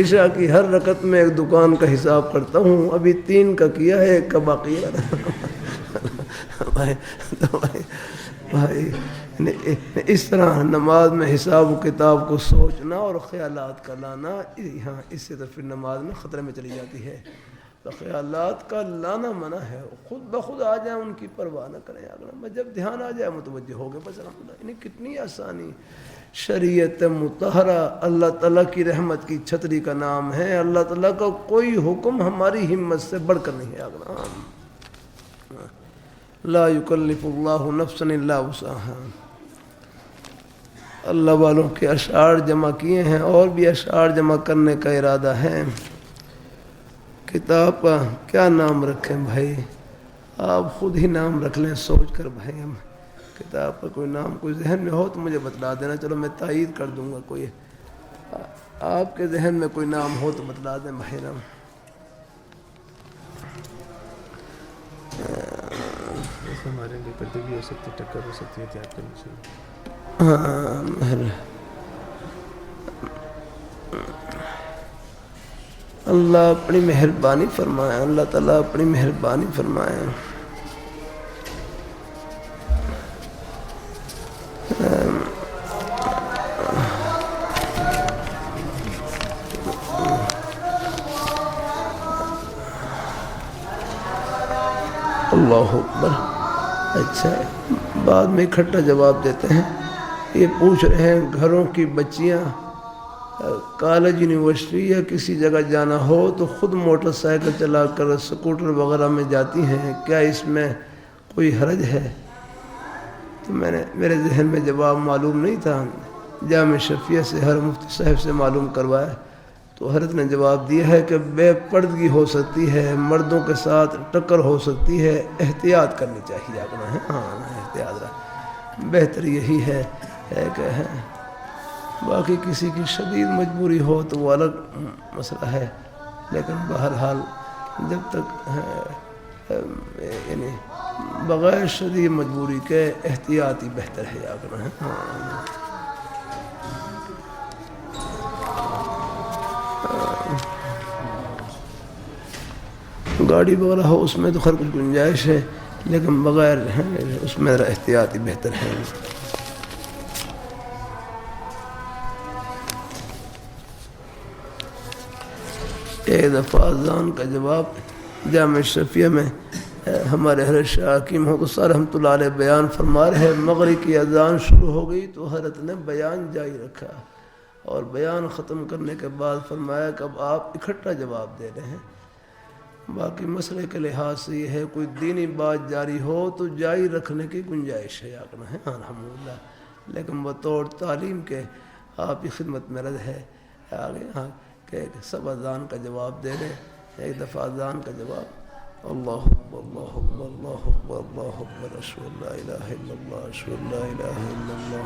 عشاء کی ہر رکعت میں ایک دکان کا حساب کرتا ہوں، ابھی 3 کا کیا ہے، 1 کا باقی ہے. بھائی اس طرح نماز میں حساب و کتاب کو سوچنا اور خیالات کا لانا، ہاں اس سے تو پھر نماز میں خطرے میں چلی جاتی ہے. تو خیالات کا لانا منع ہے، خود بخود آ جائیں ان کی پرواہ نہ کریں. اگر جب دھیان آ جائے متوجہ ہو گئے بس الحمدللہ. یعنی کتنی آسانی. شریعت مطہرہ اللہ تعالیٰ کی رحمت کی چھتری کا نام ہے. اللہ تعالیٰ کا کوئی حکم ہماری ہمت سے بڑھ کر نہیں ہے. لا یکلف اللہ نفسا الا وسعها. اللہ والوں کے اشعار جمع کیے ہیں اور بھی اشعار جمع کرنے کا ارادہ ہے. کتاب کا کیا نام رکھیں بھائی؟ آپ خود ہی نام رکھ لیں سوچ کر بھائی. ہم کتاب کا کوئی نام کوئی ذہن میں ہو تو مجھے بتلا دینا، چلو میں تائید کر دوں گا. کوئی آپ کے ذہن میں کوئی نام ہو تو بتلا دیں بھائی. نام ہمارے لیے پردے بھی ہو سکتی، ٹکر ہو سکتی ہے، احتیاط کرنی چاہیے. اللہ اپنی مہربانی فرمائے. اللہ تعالیٰ اپنی مہربانی فرمائے. اللہ اکبر. اچھا بعد میں اکٹھا جواب دیتے ہیں. یہ پوچھ رہے ہیں گھروں کی بچیاں کالج یونیورسٹی یا کسی جگہ جانا ہو تو خود موٹر سائیکل چلا کر اسکوٹر وغیرہ میں جاتی ہیں، کیا اس میں کوئی حرج ہے؟ تو میرے ذہن میں جواب معلوم نہیں تھا. جامع شفیہ سے ہر مفتی صاحب سے معلوم کروایا تو حضرت نے جواب دیا ہے کہ بے پردگی ہو سکتی ہے، مردوں کے ساتھ ٹکر ہو سکتی ہے، احتیاط کرنی چاہیے. اپنا ہے احتیاط رہا، بہتر یہی ہے کہ باقی کسی کی شدید مجبوری ہو تو وہ الگ مسئلہ ہے، لیکن بہرحال جب تک یعنی بغیر شدید مجبوری کے احتیاط ہی بہتر ہے. اپنا ہے گاڑی وغیرہ ہو اس میں تو خیر کچھ گنجائش ہے، لیکن بغیر اس میں احتیاط ہی بہتر ہے. ایک دفعہ اذان کا جواب جامع شفیہ میں ہمارے حضرت شاہ حکیم محمد رحمۃ اللہ علیہ بیان فرما رہے. مغرب کی اذان شروع ہو گئی تو حضرت نے بیان جاری رکھا اور بیان ختم کرنے کے بعد فرمایا کہ اب آپ اکٹھا جواب دے رہے ہیں. باقی مسئلے کے لحاظ سے یہ ہے کوئی دینی بات جاری ہو تو جاری رکھنے کی گنجائش ہے. الحمدللہ، لیکن بطور تعلیم کے آپ کی خدمت میں رد ہے آگے کہ سب اذان کا جواب دے رہے. ایک دفعہ اذان کا جواب اللہ اکبر اللہ اکبر اللہ اکبر اللہ اکبر اشہد ان لا الہ الا اللہ اشہد ان لا الہ الا اللہ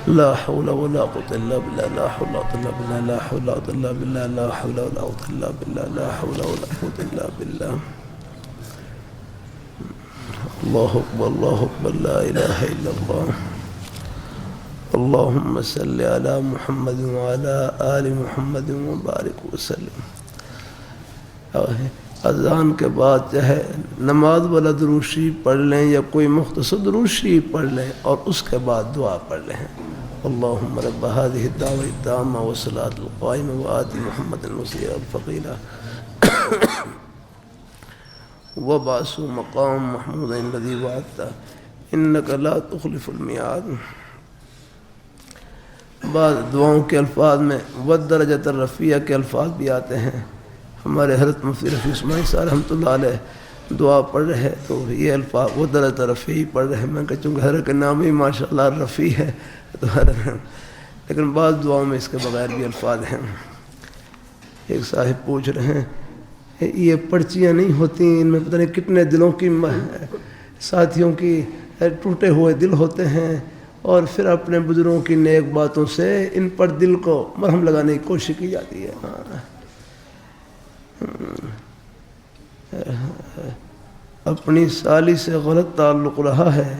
لا حول ولا قوة الا بالله لا حول ولا قوة الا بالله لا حول ولا قوة الا بالله لا حول ولا قوة الا بالله لا حول ولا قوة الا بالله اللہ اکبر اللہ اکبر لا الہ الا اللہ اللہم صلی علی محمد وعلی آل محمد وبارک وسلم. اذان کے بعد چاہے نماز والا درود شریف پڑھ لیں یا کوئی مختصر درود شریف پڑھ لیں اور اس کے بعد دعا پڑھ لیں. اللہم رب هذه الدعوة التامة والصلاة القائمة وآت محمد الوسیلة والفضیلة وبعث مقام محمود الذی وعدتہ انک لا تخلف المیعاد. بعض دعاؤں کے الفاظ میں والدرجۃ الرفیع کے الفاظ بھی آتے ہیں. ہمارے حضرت مفتی رفیع اسماعیل صاحب رحمۃ اللہ علیہ دعا پڑھ رہے تو یہ الفاظ والدرجۃ الرفیع پڑھ رہے. میں کہ چونکہ حضرت کے نام ہی ماشاءاللہ رفیع ہے تو لیکن بعض دعاؤں میں اس کے بغیر بھی الفاظ ہیں. ایک صاحب پوچھ رہے ہیں یہ پرچیاں نہیں ہوتی ان میں پتہ نہیں کتنے دلوں کی ساتھیوں کی ٹوٹے ہوئے دل ہوتے ہیں، اور پھر اپنے بزرگوں کی نیک باتوں سے ان پر دل کو مرہم لگانے کی کوشش کی جاتی ہے۔ اپنی سالی سے غلط تعلق رہا ہے،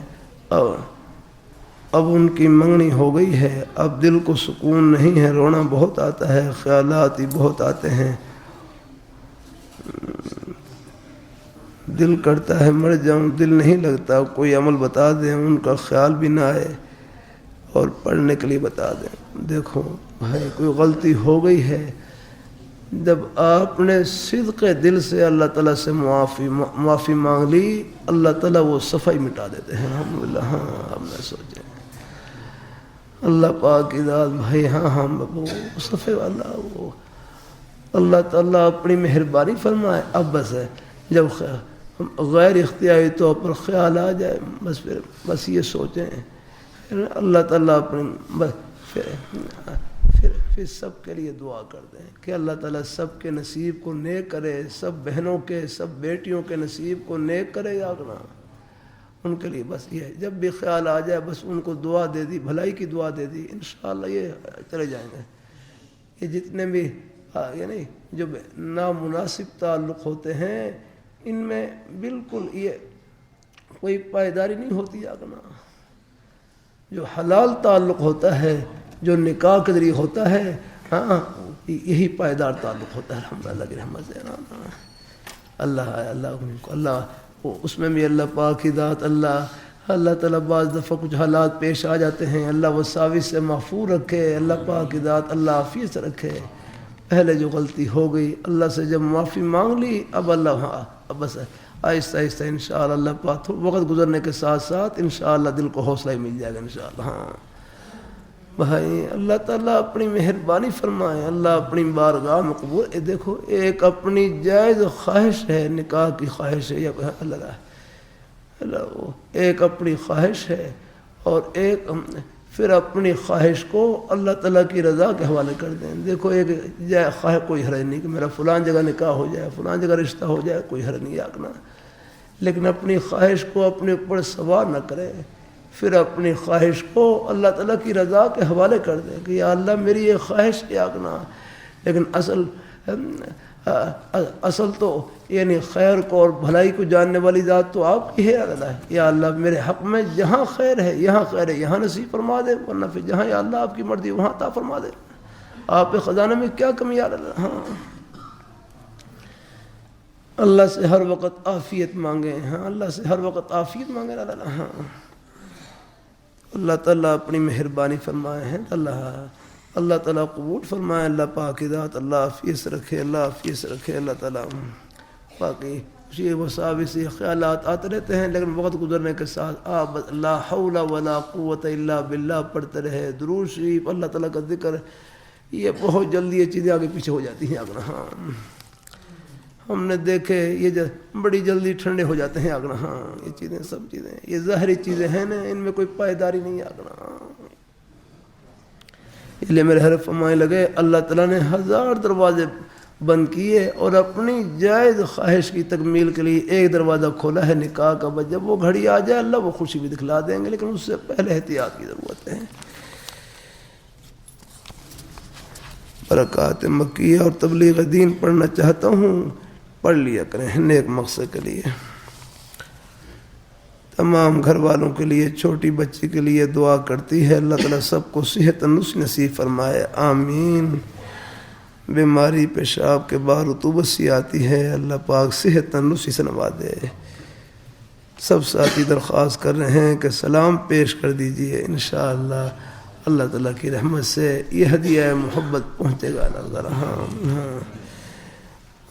اب ان کی منگنی ہو گئی ہے، اب دل کو سکون نہیں ہے، رونا بہت آتا ہے، خیالات ہی بہت آتے ہیں، دل کرتا ہے مر جاؤں، دل نہیں لگتا، کوئی عمل بتا دیں ان کا خیال بھی نہ آئے اور پڑھنے کے لیے بتا دیں۔ دیکھو بھائی، کوئی غلطی ہو گئی ہے، جب آپ نے صدق دل سے اللہ تعالیٰ سے معافی مانگ لی، اللہ تعالیٰ وہ صفائی مٹا دیتے ہیں۔ الحمدللہ۔ ہاں ہم نے سوچے اللہ پاک کی ذات بھائی، ہاں وہ صفائی والا، وہ اللہ تعالیٰ اپنی مہربانی فرمائے۔ اب بس ہے جب غیر اختیاری طور پر خیال آ جائے، بس یہ سوچیں اللہ تعالیٰ اپنے پھر سب کے لیے دعا کر دیں کہ اللہ تعالیٰ سب کے نصیب کو نیک کرے، سب بہنوں کے، سب بیٹیوں کے نصیب کو نیک کرے یا نہ، ان کے لیے بس یہ ہے، جب بھی خیال آ جائے بس ان کو دعا دے دی، بھلائی کی دعا دے دی، انشاءاللہ یہ چلے جائیں گے۔ یہ جتنے بھی یعنی جو نامناسب تعلق ہوتے ہیں ان میں بالکل یہ کوئی پائیداری نہیں ہوتی آگنا۔ جو حلال تعلق ہوتا ہے، جو نکاح کے ذریعے ہوتا ہے، ہاں یہی پائیدار تعلق ہوتا ہے الحمدللہ کی رحمت سے۔ اللہ اس میں بھی اللہ پاک کی ذات، اللہ تعالیٰ بعض دفعہ کچھ حالات پیش آ جاتے ہیں، اللہ وساوس سے محفوظ رکھے، اللہ پاک کی ذات اللہ عافیت سے رکھے۔ پہلے جو غلطی ہو گئی اللہ سے جب معافی مانگ لی، اب اللہ اب بس آہستہ آہستہ انشاءاللہ اللہ پاک وقت گزرنے کے ساتھ ساتھ انشاءاللہ دل کو حوصلہ ہی مل جائے گا انشاءاللہ۔ ہاں بھائی، اللہ تعالیٰ اپنی مہربانی فرمائے، اللہ اپنی بارگاہ میں قبول۔ دیکھو ایک اپنی جائز خواہش ہے، نکاح کی خواہش ہے، یا ایک اپنی خواہش ہے، اور ایک پھر اپنی خواہش کو اللہ تعالیٰ کی رضا کے حوالے کر دیں۔ دیکھو ایک خواہش کوئی حرج نہیں کہ میرا فلان جگہ نکاح ہو جائے، فلان جگہ رشتہ ہو جائے، کوئی حرج نہیں آگنا، لیکن اپنی خواہش کو اپنے اوپر سوار نہ کرے، پھر اپنی خواہش کو اللہ تعالیٰ کی رضا کے حوالے کر دیں کہ یا اللہ میری یہ خواہش ہے آگنا، لیکن اصل تو یعنی خیر کو اور بھلائی کو جاننے والی ذات تو آپ کی ہے اللہ، یا اللہ میرے حق میں جہاں خیر ہے، یہاں خیر ہے، یہاں نصیب فرما دے، ورنہ پھر جہاں یا اللہ آپ کی مرضی وہاں عطا فرما دے، آپ کے خزانے میں کیا کمی یا اللہ۔ ہاں اللہ سے ہر وقت عافیت مانگیں، ہاں اللہ سے ہر وقت عافیت مانگیں اللہ۔ ہاں اللہ تعالیٰ اپنی مہربانی فرمائے ہیں، اللہ تعالیٰ قبول فرمائے، اللہ پاک کی ذات اللہ عافیت رکھے، اللہ عافیت رکھے، اللہ تعالیٰ باقی یہ وساوس خیالات آتے رہتے ہیں، لیکن وقت گزرنے کے ساتھ آپ لا حول ولا قوت الا باللہ پڑھتے رہے، درود شریف، اللہ تعالیٰ کا ذکر، یہ بہت جلدی یہ چیزیں آگے پیچھے ہو جاتی ہیں آگنا۔ ہاں ہم نے دیکھے یہ بڑی جلدی ٹھنڈے ہو جاتے ہیں آگنا۔ ہاں یہ چیزیں سب چیزیں یہ ظاہری چیزیں ہیں نا، ان میں کوئی پائیداری نہیں آگنا۔ اس لیے میرے حرف فرمائے لگے اللہ تعالیٰ نے 1000 دروازے بند کیے اور اپنی جائز خواہش کی تکمیل کے لیے ایک دروازہ کھولا ہے نکاح کا، بس جب وہ گھڑی آ جائے اللہ وہ خوشی بھی دکھلا دیں گے، لیکن اس سے پہلے احتیاط کی ضرورت ہے۔ برکات مکیہ اور تبلیغ دین پڑھنا چاہتا ہوں، پڑھ لیا کریں نیک مقصد کے لیے۔ تمام گھر والوں کے لیے، چھوٹی بچی کے لیے دعا کرتی ہے، اللہ تعالیٰ سب کو صحت تندرستی نصیب فرمائے، آمین۔ بیماری پیشاب کے بعد رطوبت سی آتی ہے، اللہ پاک صحت تندرستی سے نوازے۔ سب ساتھی درخواست کر رہے ہیں کہ سلام پیش کر دیجئے، انشاءاللہ اللہ تعالیٰ کی رحمت سے یہ ہدیہ محبت پہنچے گا اللہ تعالیٰ۔ ہاں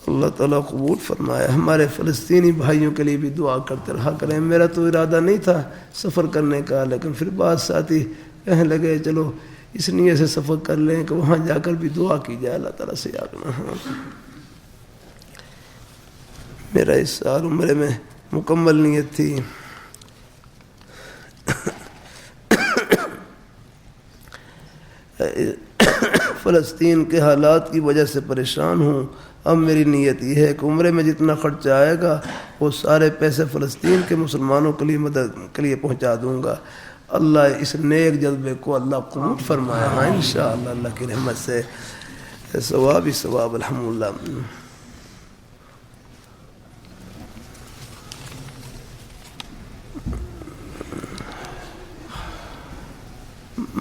اللہ تعالیٰ قبول فرمائے۔ ہمارے فلسطینی بھائیوں کے لیے بھی دعا کرتے رہا کریں۔ میرا تو ارادہ نہیں تھا سفر کرنے کا، لیکن پھر بعض ساتھی کہنے لگے چلو اس نیت سے سفر کر لیں کہ وہاں جا کر بھی دعا کی جائے اللہ تعالیٰ سے آگنا۔ میرا اس سال عمرے میں مکمل نیت تھی، فلسطین کے حالات کی وجہ سے پریشان ہوں۔ اب میری نیت یہ ہے کہ عمرے میں جتنا خرچہ آئے گا وہ سارے پیسے فلسطین کے مسلمانوں کے لیے مدد کے لیے پہنچا دوں گا۔ اللہ اس نیک جذبے کو اللہ قبول فرمائے، ہاں انشاءاللہ اللہ کی رحمت سے ثواب ہی ثواب، الحمدللہ۔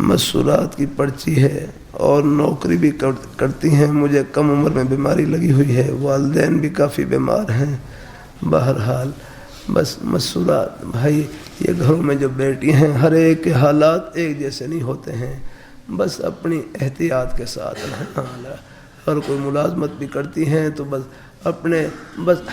مسورات کی پرچی ہے اور نوکری بھی کرتی ہیں، مجھے کم عمر میں بیماری لگی ہوئی ہے، والدین بھی کافی بیمار ہیں، بہرحال بس مسورات بھائی، یہ گھروں میں جو بیٹی ہیں ہر ایک کے حالات ایک جیسے نہیں ہوتے ہیں، بس اپنی احتیاط کے ساتھ اور کوئی ملازمت بھی کرتی ہیں تو بس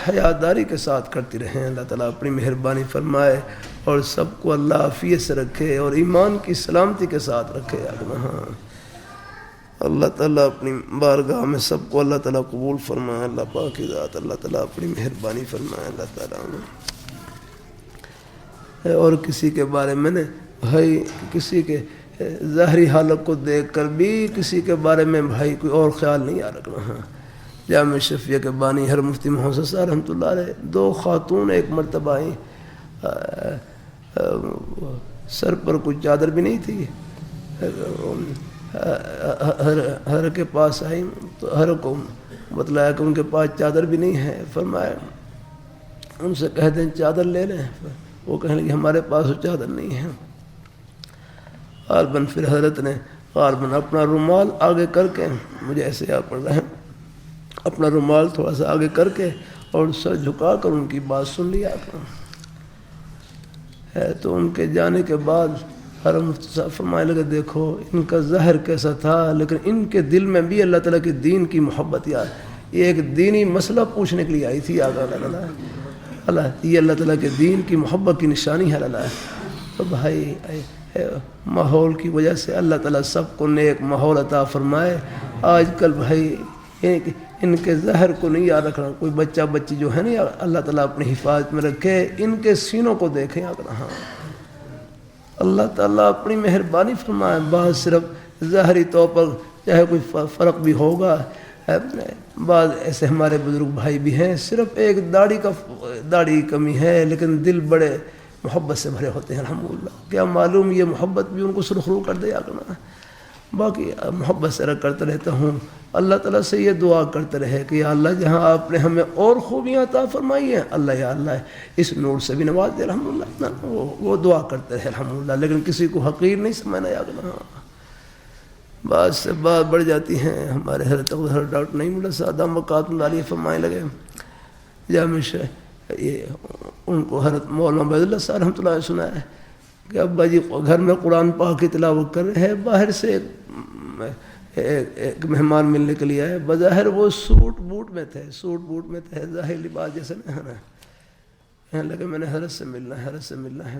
حیاداری کے ساتھ کرتی رہیں، اللہ تعالیٰ اپنی مہربانی فرمائے اور سب کو اللہ عافیت سے رکھے اور ایمان کی سلامتی کے ساتھ رکھے۔ ہاں اللہ تعالیٰ اپنی بارگاہ میں سب کو اللہ تعالیٰ قبول فرمائے، اللہ پاک کی ذات اللہ تعالیٰ اپنی مہربانی فرمائے، اللہ تعالیٰ اور کسی کے بارے میں نے بھائی کسی کے ظاہری حالت کو دیکھ کر بھی کسی کے بارے میں بھائی کوئی اور خیال نہیں آ رکھنا۔ ہاں جامع شفیع کے بانی ہر مفتی محمد صاحب رحمۃ اللہ علیہ، 2 خاتون ایک مرتبہ آئیں، سر پر کوئی چادر بھی نہیں تھی، ہر کے پاس آئیں تو ہر کو بتلایا کہ ان کے پاس چادر بھی نہیں ہے، فرمایا ان سے کہہ دیں چادر لے لیں، وہ کہنے لگے ہمارے پاس وہ چادر نہیں ہے۔ غالباً پھر حضرت نے غالباً اپنا رومال آگے کر کے، مجھے ایسے یاد پڑ رہا ہے، اپنا رومال تھوڑا سا آگے کر کے اور سر جھکا کر ان کی بات سن لیا ہے۔ تو ان کے جانے کے بعد ہر مفتی صاحب فرمانے لگے دیکھو ان کا ظاہر کیسا تھا لیکن ان کے دل میں بھی اللہ تعالیٰ کے دین کی محبت یاد، یہ ایک دینی مسئلہ پوچھنے کے لیے آئی تھی اللہ، یہ اللہ تعالیٰ کے دین کی محبت کی نشانی ہے اللہ۔ تو بھائی ماحول کی وجہ سے اللہ تعالیٰ سب کو نیک ماحول عطا فرمائے۔ آج کل بھائی ان کے ظاہر کو نہیں یاد رکھنا، کوئی بچہ بچی جو ہے نا اللہ تعالیٰ اپنی حفاظت میں رکھے، ان کے سینوں کو دیکھیں ہاں اللہ تعالیٰ اپنی مہربانی فرمائے۔ بعض صرف ظاہری طور پر چاہے کوئی فرق بھی ہوگا، بعض ایسے ہمارے بزرگ بھائی بھی ہیں صرف ایک داڑھی کی کمی ہے لیکن دل بڑے محبت سے بھرے ہوتے ہیں، الحمدللہ۔ کیا معلوم یہ محبت بھی ان کو سرخرو کر دیا کرنا۔ باقی محبت سے کرتا رہتا ہوں، اللہ تعالیٰ سے یہ دعا کرتے رہے کہ یا اللہ جہاں آپ نے ہمیں اور خوبیاں عطا فرمائی ہیں اللہ یا اللہ اس نور سے بھی نواز دے، الحمدللہ۔ وہ دعا کرتے رہے الحمدللہ، لیکن کسی کو حقیر نہیں سمجھنا یا کرنا۔ بعض سے بات بڑھ جاتی ہیں۔ ہمارے حضرت ڈاکٹر نعیم اللہ صاحب مقات اللہ علیہ فرمائے لگے جامع یہ ان کو حضرت مولانا عبید اللہ صاحب رحمۃ اللہ علیہ سنا ہے کہ ابا جی گھر میں قرآن پاک کی تلاوت کر رہے ہیں، باہر سے ایک مہمان ملنے کے لیے آئے، بظاہر وہ سوٹ بوٹ میں تھے ظاہر لباس جیسے کہنے لگے میں نے حضرت سے ملنا ہے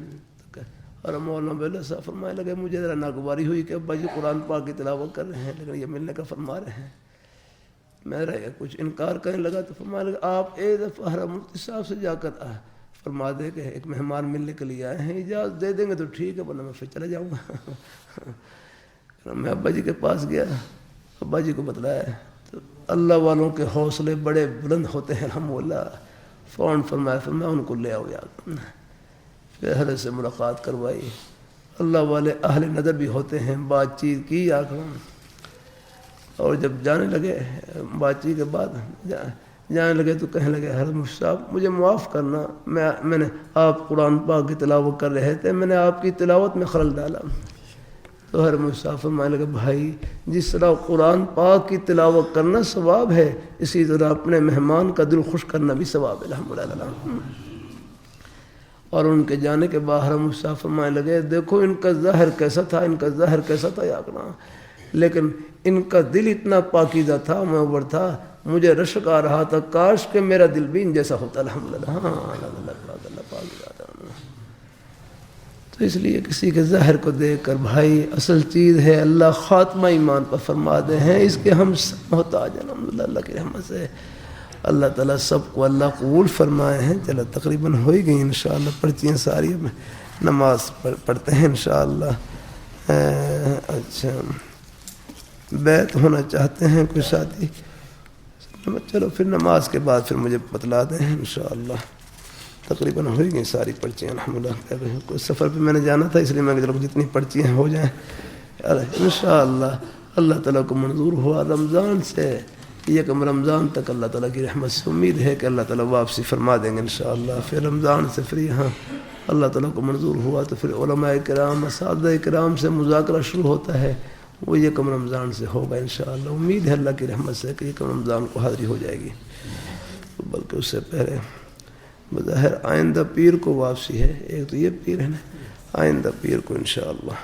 اور مولانا عبید اللہ صاحب فرمائے لگے مجھے ذرا ناگواری ہوئی کہ ابا جی قرآن پاک کی تلاوت کر رہے ہیں لیکن یہ ملنے کا فرما رہے ہیں۔ میرا کچھ انکار کرنے لگا تو فرمانے لگا آپ ایک دفعہ حرم مفتی صاحب سے جا کر فرما دے کہ ایک مہمان ملنے کے لیے آئے ہیں، اجازت دے دیں گے تو ٹھیک ہے ورنہ میں پھر چلا جاؤں گا۔ میں ابا جی کے پاس گیا، ابا جی کو بتلایا تو اللہ والوں کے حوصلے بڑے بلند ہوتے ہیں الحمدللہ۔ فوراً فرمایا ان کو لے آؤ یاد، پھر حضرت سے ملاقات کروائی۔ اللہ والے اہل نظر بھی ہوتے ہیں، بات چیت کی یا اور جب جانے لگے بات چیت کے بعد جانے لگے تو کہنے لگے حضرت مفتی صاحب مجھے معاف کرنا، میں نے آپ قرآن پاک کی تلاوت کر رہے تھے، میں نے آپ کی تلاوت میں خلل ڈالا۔ تو حضرت مفتی صاحب فرمانے لگے بھائی جس طرح قرآن پاک کی تلاوت کرنا ثواب ہے اسی طرح اپنے مہمان کا دل خوش کرنا بھی ثواب ہے الحمدللہ۔ اور ان کے جانے کے بعد حضرت مفتی صاحب فرمانے لگے دیکھو ان کا ظاہر کیسا تھا یا کرنا، لیکن ان کا دل اتنا پاکیزہ تھا، معور تھا، مجھے رشک آ رہا تھا کاش کہ میرا دل بھی ان جیسا ہوتا الحمدللہ۔ ہاں اللہ پاک۔ تو اس لیے کسی کے ظاہر کو دیکھ کر بھائی اصل چیز ہے اللہ خاتمہ ایمان پر فرما دے ہیں، اس کے ہم سب محتاج ہیں الحمدللہ اللہ کی رحمت سے۔ اللہ تعالیٰ سب کو اللہ قبول فرمائے ہیں۔ چلو تقریباً ہو ہی گئی انشاءاللہ، پرچیاں ساری میں نماز پڑھتے ہیں انشاءاللہ۔ اچھا بیت ہونا چاہتے ہیں کوئی ساتھی؟ چلو پھر نماز کے بعد پھر مجھے بتلا دیں انشاءاللہ۔ تقریباً ہو ہی گئی ساری پرچیاں الحمدللہ. کوئی سفر پہ میں نے جانا تھا اس لیے میں کہ چلو جتنی پرچیاں ہو جائیں انشاءاللہ. اللہ تعالیٰ کو منظور ہوا رمضان سے یکم رمضان تک اللہ تعالیٰ کی رحمت سے امید ہے کہ اللہ تعالیٰ واپسی فرما دیں گے انشاءاللہ. پھر رمضان سے پھر یہاں اللہ تعالیٰ کو منظور ہوا تو پھر علماء کرام اساتذہ کرام سے مذاکرہ شروع ہوتا ہے. وہ یکم رمضان سے ہوگا انشاءاللہ. امید ہے اللہ کی رحمت سے کہ یکم رمضان کو حاضری ہو جائے گی. بلکہ اس سے پہلے بظاہر آئندہ پیر کو واپسی ہے. ایک تو یہ پیر ہے نا, آئندہ پیر کو انشاءاللہ